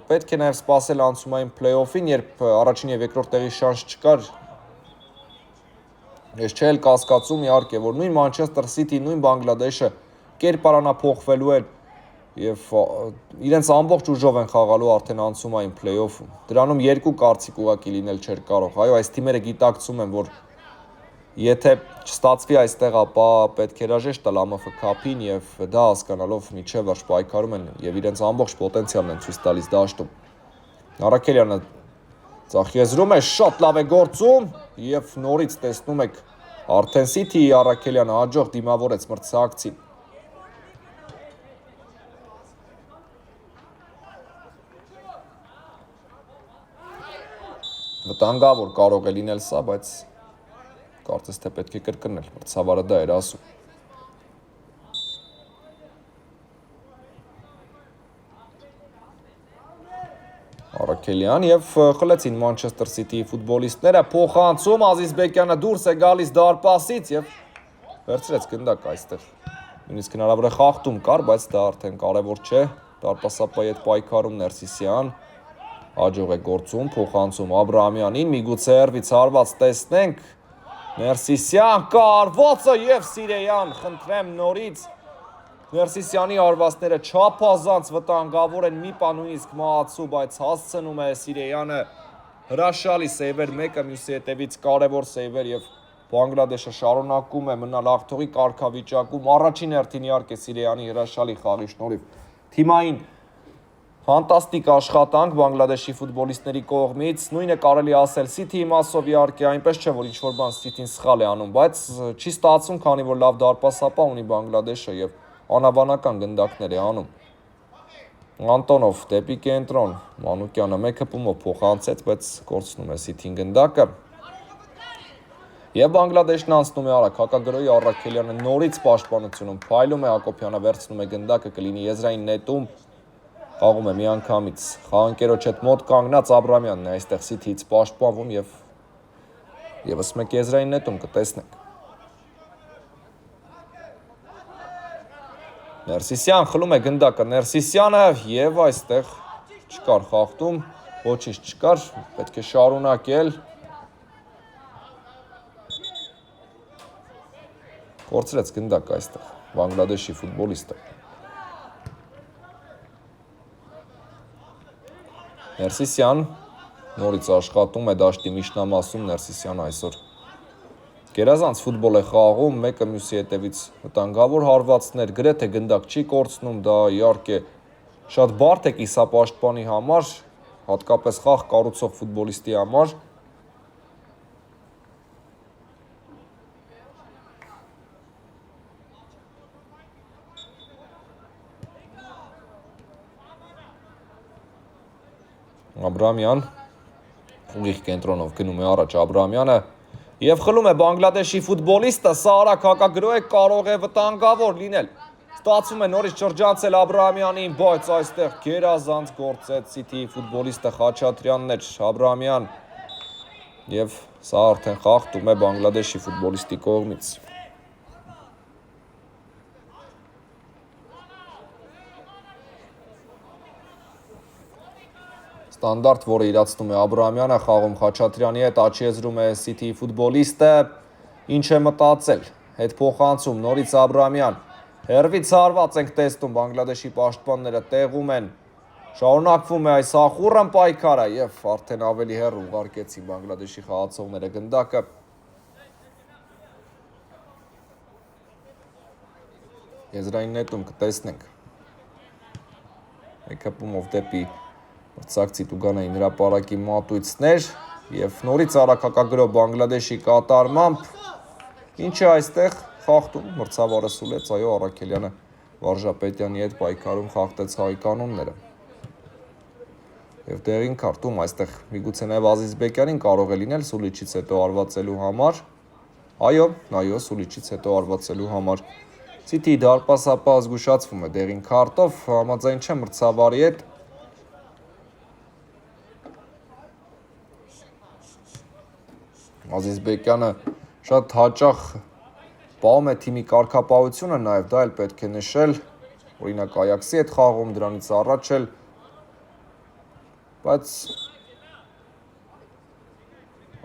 պետք է նաև սպասել անցումային փլեյոֆին, երբ առաջին և երկրորդ տեղի շանս չկար, ես չէի կասկածում իհարկե, որ նույն Մանչեսթեր Սիթի, նույն Բանգլադեշը կերպարանափոխվելու են և իրենց ամբողջ ուժով են խաղալու արդեն անցումային փլեյոֆում, դրանում երկու կարծիք ուղղակի լինել չէր կարող, այո, այս թիմերը գիտակցում են, որ եթե չստացվի այստեղ, ապա պետք է հրաժեշտ տալ ԱՄՖ քափին և դա հասկանալով մինչև վերջ պայքարում են և իրենց ամբողջ պոտենցիալն են ցույց տալիս դաշտում։ Առաքելյանը ձախ եզրում է, շատ լավ է գործում և նորից տեսնում եք Արդեն City-ի Առաքելյանը հաջող դիմավորեց մրցակցին։ Վտանգավոր կարող է լինել սա, բայց կարծես թե պետք է կրկնել, մրցավարը դա էր ասում։ Առաքելյան եւ խլեցին Մանչեսթեր Սիթիի ֆուտբոլիստները, փոխանցում Ազիզբեկյանը դուրս է գալիս դարպասից եւ վերցրեց գնդակ այստեղ։ Նույնիսկ հնարավոր է խախտում կար, բայց դա արդեն կարևոր չէ։ Դարպասապայի հետ պայքարում Ներսիսյան հաջող է գործում, փոխանցում Աբրահամյանին, միգուցե հեռվից հարված տեսնենք, Ներսիսյան, կարվոցը և Սիրեյան, խնդրեմ նորից, Ներսիսյանի հարվածները չափազանց վտանգավոր են, մի պա նույնիսկ մահացու, բայց հասցնում է Սիրեյանը, հրաշալի սեյվեր, մեկը մյուսի հետևից կարևոր սեյվեր և Բանգլադեշը շարունակում է մնալ աղթողի կարգավիճակում, առաջին հերթին իհարկե Սիրեյանի հրաշալի խաղի շնորհիվ թիմային Ֆանտաստիկ աշխատանք Բանգլադեշի ֆուտբոլիստների կողմից, նույնը կարելի ասել Սիթիի մասով իհարկե, այնպես չէ, որ ինչ-որ բան Սիթին սխալ է անում, բայց չի ստացվում, քանի որ լավ դարպասապահ ունի Բանգլադեշը եւ անհավանական գնդակներ է անում։ Անտոնով դեպի կենտրոն, Մանուկյանը մեկ հպումով փոխանցեց, բայց կորցնում է Սիթին գնդակը։ Եվ Բանգլադեշն անցնում է արագ, հակագրոհի Առաքելյանը նորից պաշտպանությունում փայլում է, Հակոբյանը վերցնում է գնդակը, կլինի եզրային նետում։ Խաղում է միանգամից խաղընկերոջ հետ մոտ կանգնած Աբրահամյանն է այստեղ Սիթիից պաշտպանվում եւ եւս մեկ եզրային նետում կտեսնենք։ Ներսիսյան խլում է գնդակը, Ներսիսյանը եւ այստեղ չկար խախտում, ոչինչ չկար, պետք է շարունակել։ Կորցրեց գնդակը այստեղ Բանգլադեշի ֆուտբոլիստը։ Ներսիսյան նորից աշխատում է դաշտի միջնամասում, Ներսիսյանը այսօր գերազանց ֆուտբոլ է խաղում, մեկը մյուսի հետևից վտանգավոր հարվածներ, գրեթե գնդակ չի կորցնում, դա իհարկե շատ բարդ է կիսապաշտպանի համար, հատկապես խաղ կառուցող ֆուտբոլիստի համար։ Աբրահամյան ուղիղ կենտրոնով գնում է առաջ Աբրահամյանը եւ խլում է Բանգլադեշի ֆուտբոլիստը, սա արագ հակագրոհ է, կարող է վտանգավոր լինել։ Ստացվում է նորից շրջանցել Աբրահամյանին, բայց այստեղ գերազանց գործեց Սիթիի ֆուտբոլիստը Խաչատրյանն էր, Աբրահամյան եւ սա արդեն խախտում է Բանգլադեշի ֆուտբոլիստի կողմից։ Ստանդարտ, որը իրացնում է Աբրահամյանը, խաղում Խաչատրյանի հետ, աչի եզրում է Սիթիի ֆուտբոլիստը, ինչ է մտածել, հետ փոխանցում, նորից Աբրահամյան, հեռվից հարված ենք տեսնում, Բանգլադեշի պաշտպանները տեղում են, շարունակվում է այս ախուռն պայքարը եւ արդեն ավելի հեռու ուղարկեցին Բանգլադեշի խաղացողները գնդակը։ Եզրային նետում կտեսնենք։ Մեկ հպումով դեպի մրցակցի Տուգանային հրապարակի մատույցներ եւ նորից արագ հակագրոհ Բանգլադեշի կատարմամբ ինչ է այստեղ խախտում մրցավարը սուլեց, այո, Առաքելյանը Վարժապետյանի հետ պայքարում խախտեց հայի կանոնները։ Եվ դեղին քարտում այստեղ միգուցե նաեւ Ազիզբեկյանին կարող է լինել սուլիչից հետո արվածելու համար։ Այո, սուլիչից հետո արվածելու համար։ Սիթիի դարպասապահը զգուշացվում է դեղին քարտով, համաձայն չէ մրցավարի հետ։ Ազիզբեկյանը շատ հաճախ պահում է թիմի կարգապահությունը, նաև դա էլ պետք է նշել, օրինակ Այաքսի հետ խաղում, դրանից առաջ էլ, բայց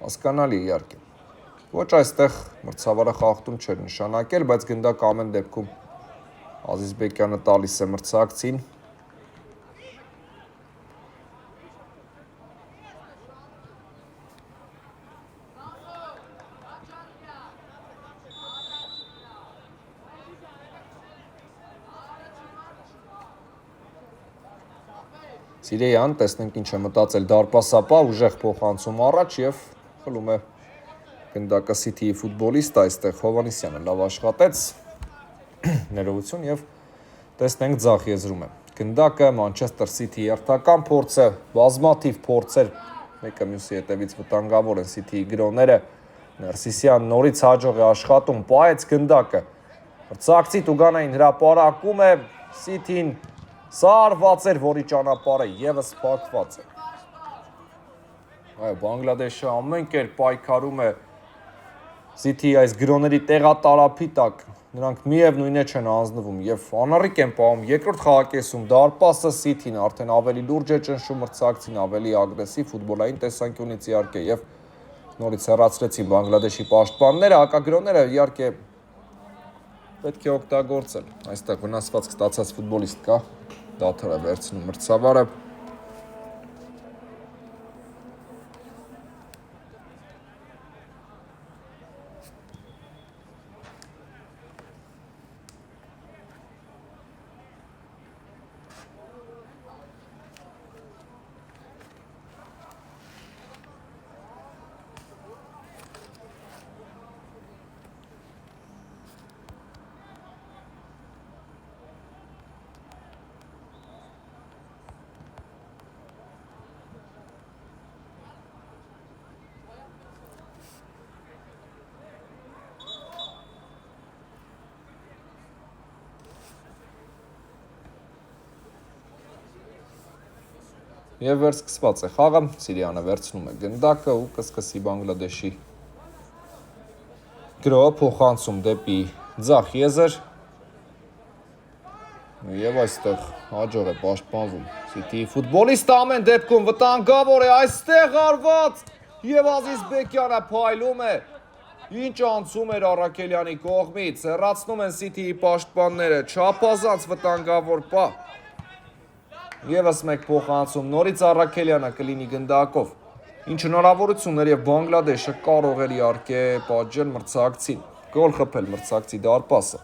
հասկանալի իհարկե։ Ոչ այստեղ մրցավարը խախտում չէր նշանակել, բայց գնդակ ամեն դեպքում Ազիզբեկյանը տալիս է մրցակցին։ Սիրեյան, տեսնենք ինչ է մտածել դարպասապահ, ուժեղ փոխանցում առաջ եւ խլում է գնդակը City-ի ֆուտբոլիստ, այստեղ Հովանեսյանը լավ աշխատեց, ներողություն եւ տեսնենք ձախ եզրում է։ Գնդակը Manchester City-ի հերթական փորձը, բազմաթիվ փորձեր, մեկը մյուսի հետևից վտանգավոր են City-ի գրոները, Ներսիսյան նորից հաջող է աշխատում, պահեց գնդակը, մրցակցի Տուգանային հրապարակում է, City-ին սա արված էր, որի ճանապարհը եւս փակված է։ Այո, Բանգլադեշը ամեն կերպ պայքարում է City-ի այս գրոների տեղատարափի տակ, նրանք միևնույն է չեն հանձնվում եւ անառիկ են պահում երկրորդ խաղակեսում դարպասը City-ն արդեն ավելի լուրջ է ճնշում մրցակցին, ավելի ագրեսիվ ֆուտբոլային տեսանկյունից իհարկե եւ նորից հեռացրեցին Բանգլադեշի պաշտպանները, հակագրոները իհարկե պետք է օգտագործել։ Այստեղ վնասվածք ստացած ֆուտբոլիստ կա, դադար է վերցնում մրցավարը։ Եվ վերսկսված է խաղը, Սիրիանը վերցնում է գնդակը ու կսկսի Բանգլադեշի գրոհը փոխանցում դեպի ձախ եզր եւ այստեղ հաջող է պաշտպանվում City-ի ֆուտբոլիստը ամեն դեպքում վտանգավոր է այստեղ արված եւ Ազիզ Բեկյանը փայլում է ինչ անցում էր Առաքելյանի կողմից հեռացնում են City-ի պաշտպանները չափազանց վտանգավոր պահ Եվս մեկ փոխանցում, նորից Առաքելյանը կլինի գնդակով, ինչ հնարավորություններ եւ Բանգլադեշը կարող էր իհարկե պատժել մրցակցին, գոլ խփել մրցակցի դարպասը։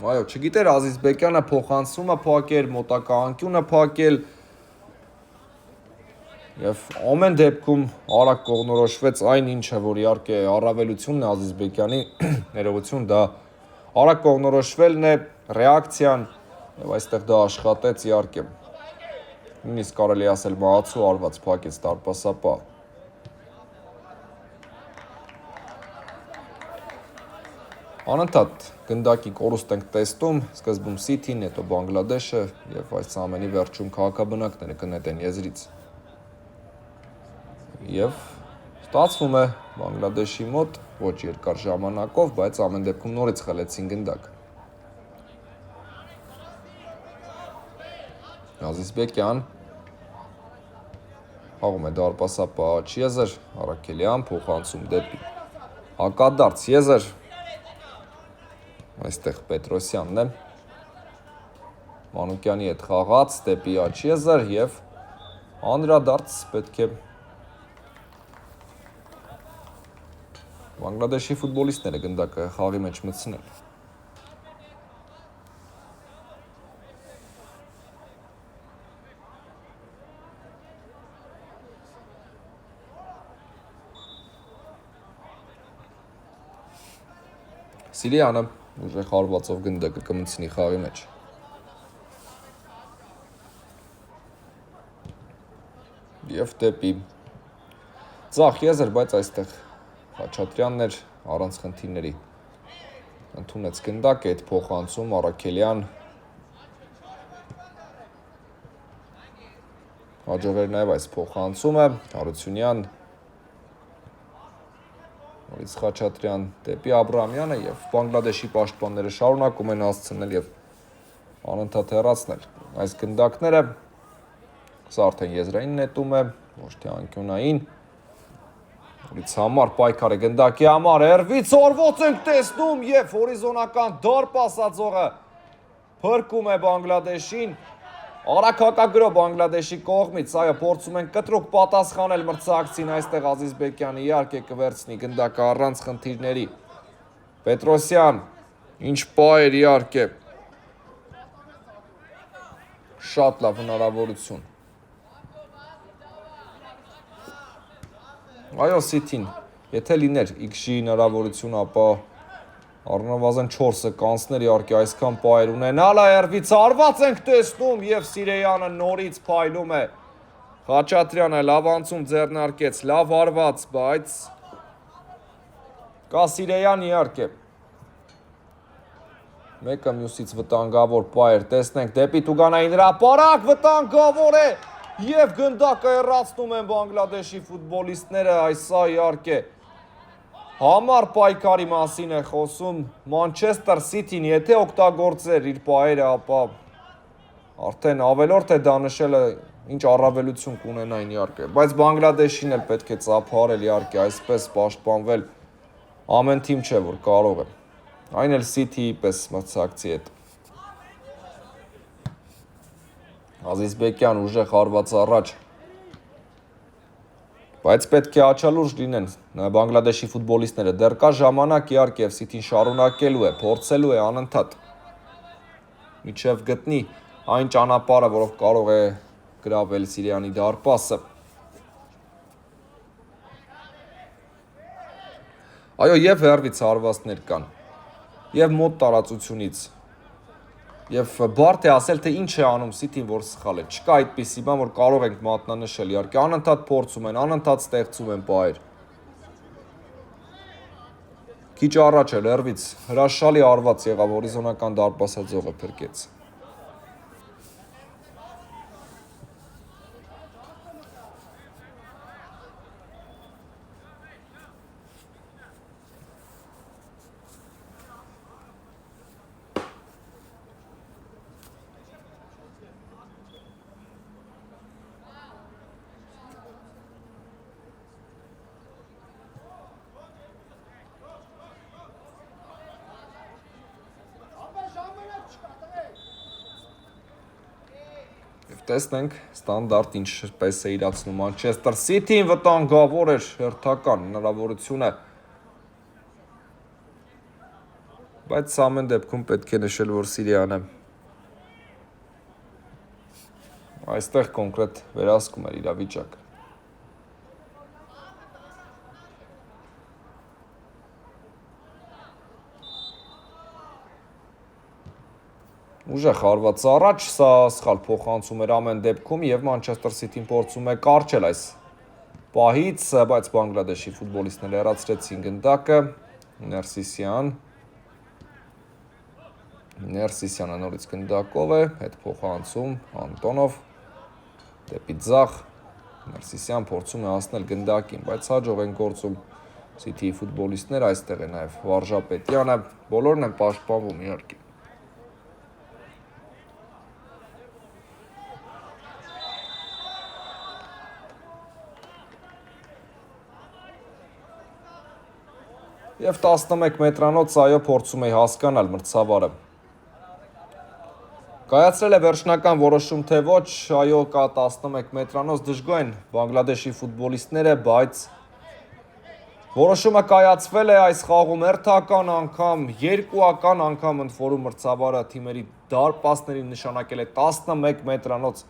Այո, չգիտեր Ազիզ Բեկյանը փոխանցումը փակել, մոտակա անկյունը փակել Եվ ամեն դեպքում արագ կողնորոշվեց այն ինչը, որ իհարկե առավելությունն է Ազիզ Բեկյանի ներողություն, դա արագ կողնորոշվելն է, ռեակցիան եւ այստեղ դա աշխատեց իհարկե։ Նույնիսկ կարելի ասել մահացու արված փակեց դարպասապահ։ Անընդհատ գնդակի կորուստ ենք տեսնում, սկզբում City-ն, հետո Բանգլադեշը եւ այս ամենի վերջում քաղաքաբնակները կնետեն եզրից։ Եվ ստացվում է Բանգլադեշի մոտ ոչ երկար ժամանակով, բայց ամեն դեպքում նորից խլեցին գնդակ։ Ազիզ Բեկյան հաղում է դարպասապահ աջ եզր, Առաքելյան փոխանցում դեպի հակադարձ եզր, այստեղ Պետրոսյանն է, Մանուկյանի հետ խաղաց դեպի աջ եզր և անդրադարձ պետք է Բանգլադեշի ֆուտբոլիստները գնդակը խաղի մեջ մտցնել։ Սիրիանը ուժեղ հարվածով գնդակը կմտցնի խաղի մեջ։ Եվ դեպի ձախ եզր, բայց այստեղ Խաչատրյանն էր առանց խնդիրների ընդունեց գնդակը, այդ փոխանցում Առաքելյան հաջող էր նաև այս փոխանցումը, Հարությունյան նորից Խաչատրյան դեպի Աբրահամյանը եւ Բանգլադեշի պաշտպանները շարունակում են հասցնել եւ անընդհատ հեռացնել այս գնդակները սա արդեն եզրային նետում է, ոչ թե անկյունային Որից համար պայքար է գնդակի համար, հերվից օրվոց ենք տեսնում և հորիզոնական դարպասածողը փրկում է Բանգլադեշին, արագ հակագրո Բանգլադեշի կողմից, այո փորձում են կտրուկ պատասխանել մրցակցին, այստեղ Ազիզ Բեկյանը իհարկե կվերցնի գնդակը առանց խնդիրների, Պետրոսյան, ինչ պահ էր իհարկե, Շատ լավ հնարավորություն։ Այո, City-ն, եթե լիներ XG հնարավորություն, ապա առնվազն 4-ը կանցներ իհարկե այսքան պայր ունենալ, այրվից արված ենք տեսնում եւ Սիրեյանը նորից փայլում է։ Խաչատրյանը լավ անցում ձեռնարկեց, լավ արված, բայց կա Սիրեյան իհարկե։ Մեկը մյուսից վտանգավոր պայր, տեսնենք դեպի Տուգանային հրապարակ, վտանգավոր է եւ գնդակը հեռացնում են Բանգլադեշի ֆուտբոլիստները, այսա իհարկե Համար պայքարի մասին է խոսում Մանչեսթեր Սիթին, եթե օգտագործեր իր պայերը, ապա արդեն ավելորդ է դա նշելը, ինչ առավելություն կունենային իհարկե, բայց Բանգլադեշին էլ պետք է ծափարել իհարկե, այսպես պաշտպանվել ամեն թիմ չէ, որ կարող է, այն էլ Սիթիի պես մրցակցի հետ։ Ազիզբեկյան ուժեղ հարված առաջ, բայց պետք է աչալուրջ լինեն Բանգլադեշի ֆուտբոլիստները, դեռ կա ժամանակ իհարկե եւ Սիթին շարունակելու է, փորձելու է անընդհատ, միջև գտնի այն ճանապարհը, որով կարող է գրավել Սիրիանի դարպասը։ Այո, եւ հերվից հարվածներ կան, եւ մոտ տարածությունից, եւ բարդ է ասել, թե ինչ է անում Սիթին, որ սխալ է, չկա այդպիսի բան, որ կարող ենք մատնանշել, իհարկե անընդհատ փորձում են, անընդհատ ստեղծում են պայեր։ Քիչ առաջ էլ հերվից հրաշալի արված եղավ, հորիզոնական դարպասաձողը փրկեց։ Տեսնենք ստանդարտ ինչպես է իրացնում Մանչեսթեր Սիթին, վտանգավոր էր հերթական հնարավորությունը, բայց ամեն դեպքում պետք է նշել, որ Սիրիանը այստեղ կոնկրետ վերահսկում էր իրավիճակը։ Ուժեղ հարված առաջ, սա սխալ փոխանցում էր ամեն դեպքում եւ Մանչեսթեր Սիթին փորձում է կարճել այս պահից, բայց Բանգլադեշի ֆուտբոլիստները հեռացրեցին գնդակը, Ներսիսյանը նորից գնդակով է, հետ փոխանցում, Անտոնով, դեպի ձախ, Ներսիսյան փորձում է հասնել գնդակին, բայց հաջող են գործում Սիթիի ֆուտբոլիստները, այստեղ է նաեւ Վարժապետյանը, բոլորն են պաշտպանվում իհարկե։ Եվ 11 մետրանոց այո փորձում է հասկանալ մրցավարը։ Կայացրել է վերջնական որոշում, թե ոչ, այո կա 11 մետրանոց, դժգոհ են Բանգլադեշի ֆուտբոլիստները, բայց որոշումը կայացվել է այս խաղում հերթական անգամ, երկուական անգամ ընդ որում մրցավարը թիմերի դարպասներին նշանակել է 11 մետրանոց։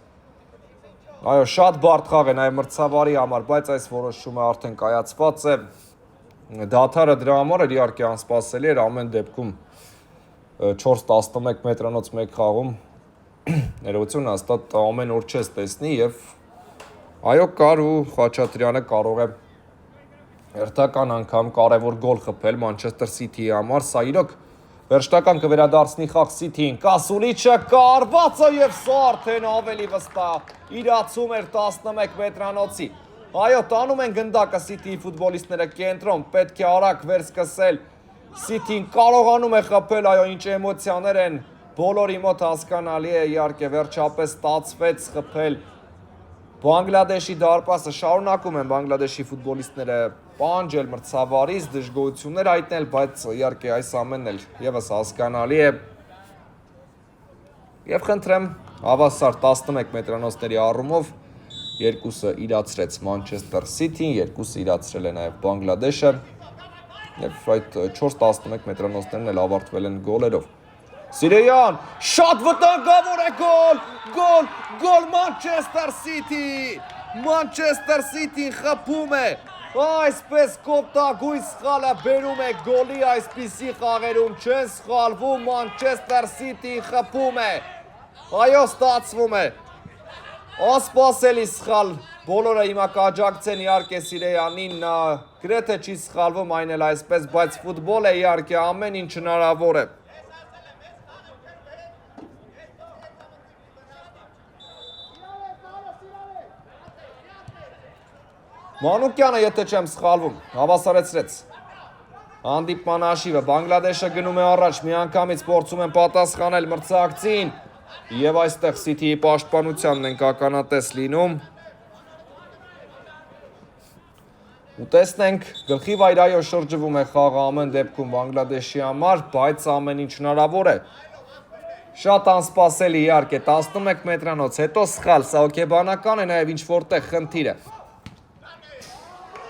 Այո, շատ բարդ խաղ է նաև մրցավարի համար, բայց այս որոշումը արդեն կայացված է։ Դաթարը դրա համար էր իհարկե անսպասելի էր ամեն դեպքում 4-11 մետրանոց մեկ խաղում ներողություն հաստատ ամեն օր չես տեսնի եւ այո կար ու Խաչատրյանը կարող է հերթական անգամ կարևոր գոլ խփել Մանչեսթեր Սիթիի համար, սա իրոք վերջնական կվերադարձնի խաղ Սիթիին, Կասուլիչը կարվածը եւ սա արդեն ավելի վստահ իրացում էր 11 մետրանոցի։ Այո, տանում են գնդակը Սիթիի ֆուտբոլիստները կենտրոն, պետք է արագ վերսկսել, Սիթին կարողանում է խփել, այո, ինչ էմոցիաներ են, բոլորի մոտ հասկանալի է, իհարկե վերջապես ստացվեց խփել Բանգլադեշի դարպասը, շարունակում են Բանգլադեշի ֆուտբոլիստները պանջել մրցավարից, դժգոհություններ հայտնել, բայց իհարկե այս ամենն էլ եւս հասկանալի է։ Եվ խնդրեմ, հավասար 11 մետրանոցների առումով երկուսը իրացրեց Մանչեսթեր Սիթին, երկուսը իրացրել է նաև Բանգլադեշը, եւ այդ 4-11 մետրանոցներն էլ ավարտվել են գոլերով։ Սիրեյան, շատ վտանգավոր է գոլ, գոլ Manchester City, Manchester City-ն խփում է, այսպես կոպտագույն սխալը բերում է գոլի, այսպիսի խաղերում չեն սխալվում, Manchester City-ն խփում է, այո ստացվում է, ասպասելի սխալ, բոլորը հիմա կաջակցեն իհարկե Սիրեյանին, նա գրեթե չի սխալվում այն էլ այսպես, բայց ֆուտբոլ է իհարկե ամեն ինչ հնարավոր է։ Մանուկյանը, եթե չեմ սխալվում, հավասարեցրեց։ Հանդիպման հաշիվը, Բանգլադեշը գնում է առաջ, միանգամից փորձում են պատասխանել մրցակցին, եւ այստեղ City-ի պաշտպանությանն ենք ականատես լինում։ Ու տեսնենք, գլխի վայրայո շրջվում է խաղը ամեն դեպքում Բանգլադեշի համար, բայց ամեն ինչ հնարավոր է։ Շատ անսպասելի իհարկե, 11 մետրանոց, հետո սխալ, սա հոգեբանական է, նաև ինչ որտեղ խնդիր է։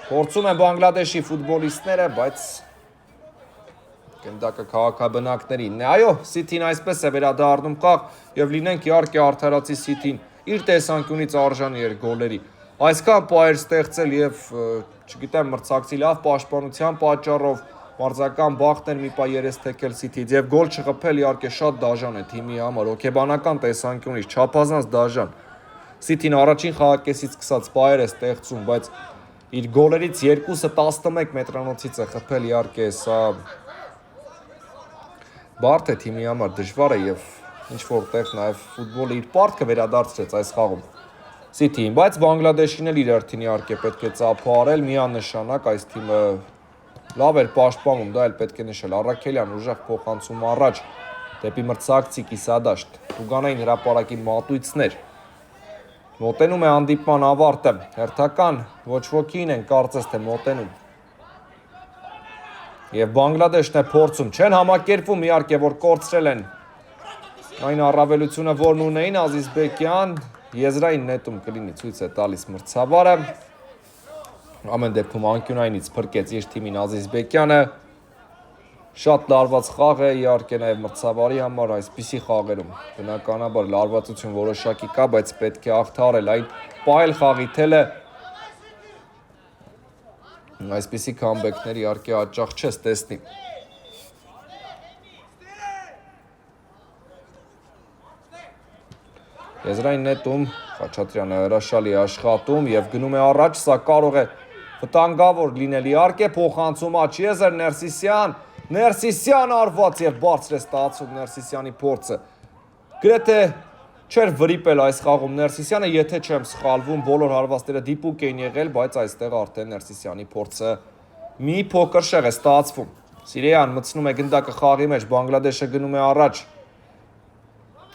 Փորձում են Բանգլադեշի ֆուտբոլիստները, բայց գնդակը քաղաքաբնակներին է։ Այո, City-ն այսպես է վերադառնում խաղ եւ լինենք իհարկե արդարացի City-ն իր տեսանկյունից արժանի էր գոլերի։ Այսքան պայեր ստեղծել եւ չգիտեմ մրցակցի լավ պաշտպանության պատճառով մարզական բախտներ մի պա երես թեքել City-ից եւ գոլ չխփել իհարկե շատ դաժան է թիմի համար, հոգեբանական տեսանկյունից չափազանց դաժան։ City-ն առաջին խաղակեսից սկսած պայեր է ստեղծում, բայց իր գոլերից երկուսը 11 մետրանոցից է խփել իհարկե, սա բարդ է թիմի համար, դժվար է եւ ինչ որտեղ նաեւ ֆուտբոլը իր պարտքը վերադարձրեց այս խաղում City-ին, բայց Բանգլադեշին էլ իր հերթին իհարկե պետք է ծափահարել, միանշանակ այս թիմը լավ էր պաշտպանում, դա էլ պետք է նշել, Առաքելյան ուժեղ փոխանցում առաջ դեպի մրցակցի կիսադաշտ, Տուգանային հրապարակի մատույցներ, մոտենում է հանդիպման ավարտը, հերթական ոչ ոքին են կարծես թե մոտենում եւ Բանգլադեշն է փորձում, չեն համակերպվում իհարկե, որ կորցրել են այն առավելությունը, որն ունեին Ազիզբեկյան, եզրային նետում կլինի ցույց է տալիս մրցավարը, ամեն դեպքում անկյունայինից փրկեց իր թիմին Ազիզբեկյանը, շատ լարված խաղ է իհարկե նաեւ մրցավարի համար այսպիսի խաղերում, բնականաբար լարվածություն որոշակի կա, բայց պետք է հաղթահարել այն պայել խաղի թելը այսպիսի քամբեքների իհարկե հաճախ չես տեսնի։ Եզրային նետում Խաչատրյանը հրաշալի աշխատում եւ գնում է առաջ, սա կարող է վտանգավոր լինել իհարկե, փոխանցում Աչիեզեր, Ներսիսյան արված եւ բարձր է ստացում Ներսիսյանի փորձը։ Գրեթե չէր վրիպել այս խաղում Ներսիսյանը, եթե չեմ սխալվում, բոլոր հարվածները դիպուկ էին եղել, բայց այստեղ արդեն Ներսիսյանի փորձը մի փոքր շեղ է ստացվում։ Սիրեյան մտցնում է գնդակը խաղի մեջ, Բանգլադեշը գնում է առաջ։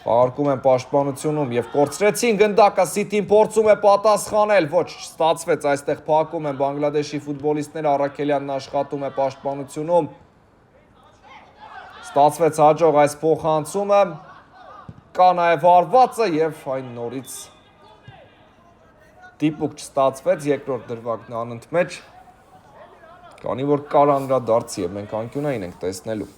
Պահարկում են պաշտպանությունում եւ կորցրեցին գնդակը, City-ն փորձում է պատասխանել, ոչ ստացվեց, այստեղ փակում են Բանգլադեշի ֆուտբոլիստները, Առաքելյանն աշխատում է պաշտպանությունում։ Ստացվեց հաջող այս փոխանցումը, կա նաև հարվածը եւ այն նորից դիպուկ չստացվեց, երկրորդ դրվագն անընդմեջ, քանի որ կար անդրադարձի եւ մենք անկյունային ենք տեսնելու։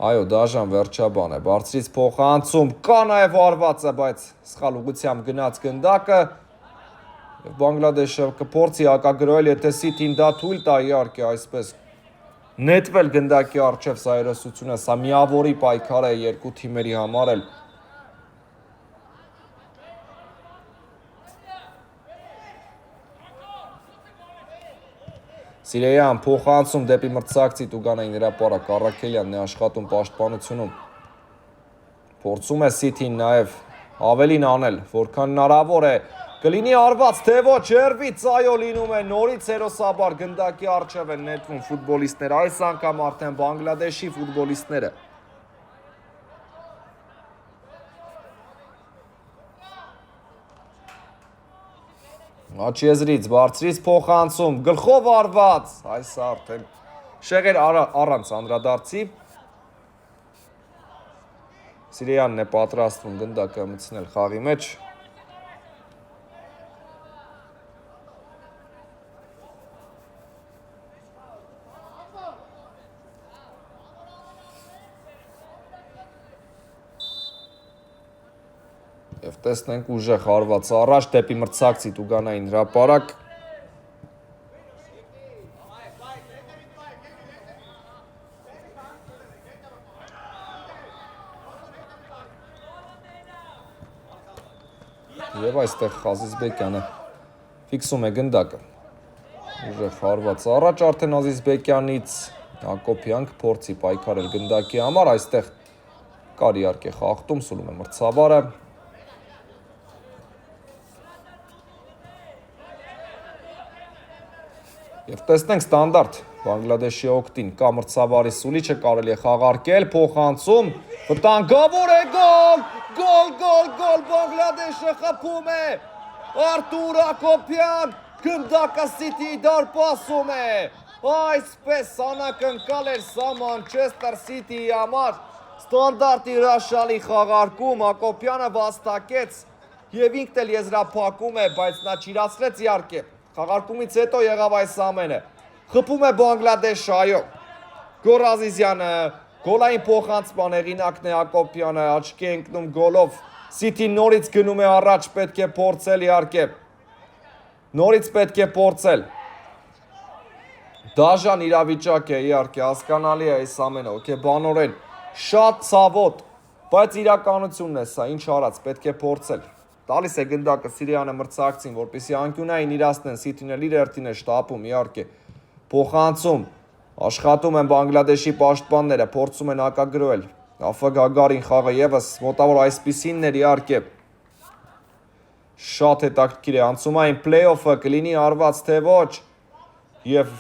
Այո, դաժան վերջաբան է, բարձրից փոխանցում, կա նաև հարվածը, բայց սխալ ուղղությամբ գնաց գնդակը եւ Բանգլադեշը կփորձի հակագրոհել, եթե City-ն դա թույլ տա իհարկե այսպես նետվել գնդակի առջև սա երեսությունը, սա միավորի պայքար է երկու թիմերի համար էլ։ Սիրեյան փոխանցում դեպի մրցակցի Տուգանային հրապարակ, Առաքելյանն է աշխատում պաշտպանությունում։ Փորձում է City-ն նաև ավելին անել, որքան հնարավոր է։ Կլինի արված, թե ոչ, հերվից այո լինում է, նորից հերոսաբար գնդակի առջև են նետվում ֆուտբոլիստները, այս անգամ արդեն Բանգլադեշի ֆուտբոլիստները։ Աչիեզրից, բարձրից փոխանցում, գլխով արված, այս արդեն շեղեր առանց անդրադարձի։ Սիրեյանն է պատրաստվում գնդակը մտցնել խաղի մեջ։ Եվ տեսնենք ուժեղ հարված առաջ դեպի մրցակցի Տուգանային հրապարակ։ Եվ այստեղ Ազիզբեկյանը ֆիքսում է գնդակը։ Ուժեղ հարված առաջ արդեն Ազիզբեկյանից Հակոբյան կփորձի պայքարել գնդակի համար, այստեղ կար իհարկե խախտում, սուլում է մրցավարը։ Եվ տեսնենք ստանդարտ Բանգլադեշի օգտին կա մրցավարի սուլիչը, կարելի է խաղարկել, փոխանցում, վտանգավոր է, գոլ, Բանգլադեշը խփում է, Արթուր Հակոբյան, գնդակը Սիթիի դարպասում է, այսպես անակնկալ էր սա Մանչեսթեր Սիթիի համար, ստանդարտ հրաշալի խաղարկում, Հակոբյանը վաստակեց և ինքն էլ եզրափակում է, բայց նա չիրացրեց իհարկե, խաղարկումից հետո եղավ այս ամենը, խփում է Բանգլադեշը, այո, Գոռ Ազիզյանը, գոլային փոխանցման հեղինակն է Հակոբյանը, աչքի է ընկնում գոլով, Սիթին նորից գնում է առաջ, պետք է փորձել իհարկե, նորից պետք է փորձել, դաժան իրավիճակ է իհարկե, հասկանալի է այս ամենը, հոգեբանորեն, շատ ցավոտ, բայց իրականությունն է սա, ինչ արած, պետք է փորձել, տալիս է գնդակը Սիրիանը մրցակցին, որպեսզի անկյունային իրացնեն, Սիթին էլ իր հերթին է շտապում իհարկե, փոխանցում, աշխատում են Բանգլադեշի պաշտպանները, փորձում են հակագրոհել, Աֆա Գագարին խաղը ևս մոտավոր այսպիսինն էր իհարկե, շատ հետաքրքիր է, անցումային փլեյ-օֆը կլինի արված թե ոչ, և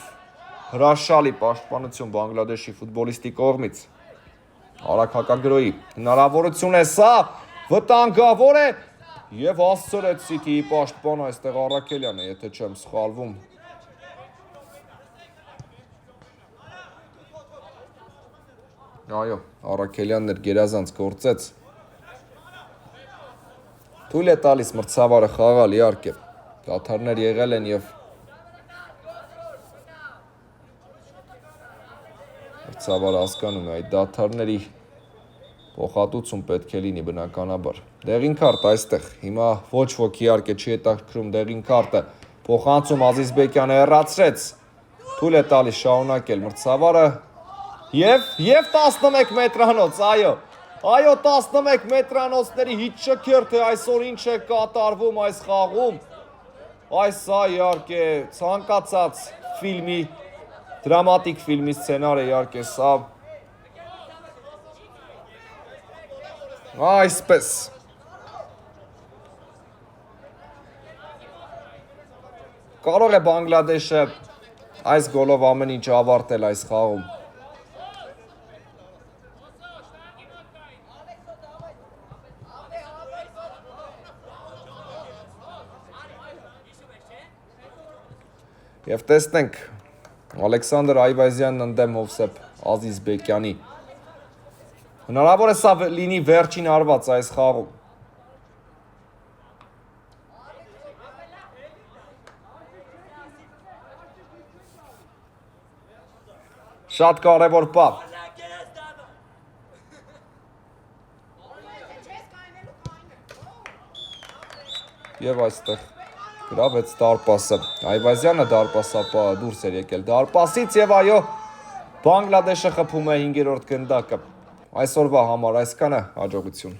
հրաշալի պաշտպանություն Բանգլադեշի ֆուտբոլիստի կողմից, արագ հակագրոհի, հնարավորություն է սա, վտանգավոր է, և հասցրեց Սիթիի պաշտպան այստեղ Առաքելյանը, եթե չեմ սխալվում, այո, Առաքելյանն էր գերազանց գործեց, թույլ է տալիս մրցավարը խաղալ իհարկե, դադարներ եղել են և մրցավարը հասկանում է այդ դադարների փոխհատուցում պետք է լինի բնականաբար, դեղին քարտ այստեղ, հիմա ոչ ոք իհարկե չի հետաքրքրում դեղին քարտը, փոխանցում Ազիզբեկյանը հեռացրեց, թույլ է տալիս շարունակել մրցավարը, և 11 մետրանոց, այո, 11 մետրանոցների հիթ շքերթ է այսօր ինչ է կատարվում այս խաղում, այս սա իհարկե ցանկացած ֆիլմի, դրամատիկ ֆիլմի սցենար է իհարկե սա, այսպես, կարող է Բանգլադեշը այս գոլով ամեն ինչ ավարտել այս խաղում, Եվ տեսնենք Ալեքսանդր Այվազյանն ընդդեմ Հովսեփ Ազիզբեկյանի, հնարավոր է սա լինի վերջին արված այս խաղում, շատ կարևոր պահ, և այստեղ գրավեց դարպասը, Այվազյանը դարպասապահը դուրս էր եկել դարպասից և այո, Բանգլադեշը խփում է 5-րդ գնդակը, այսօրվա համար այսքանը, հաջողություն։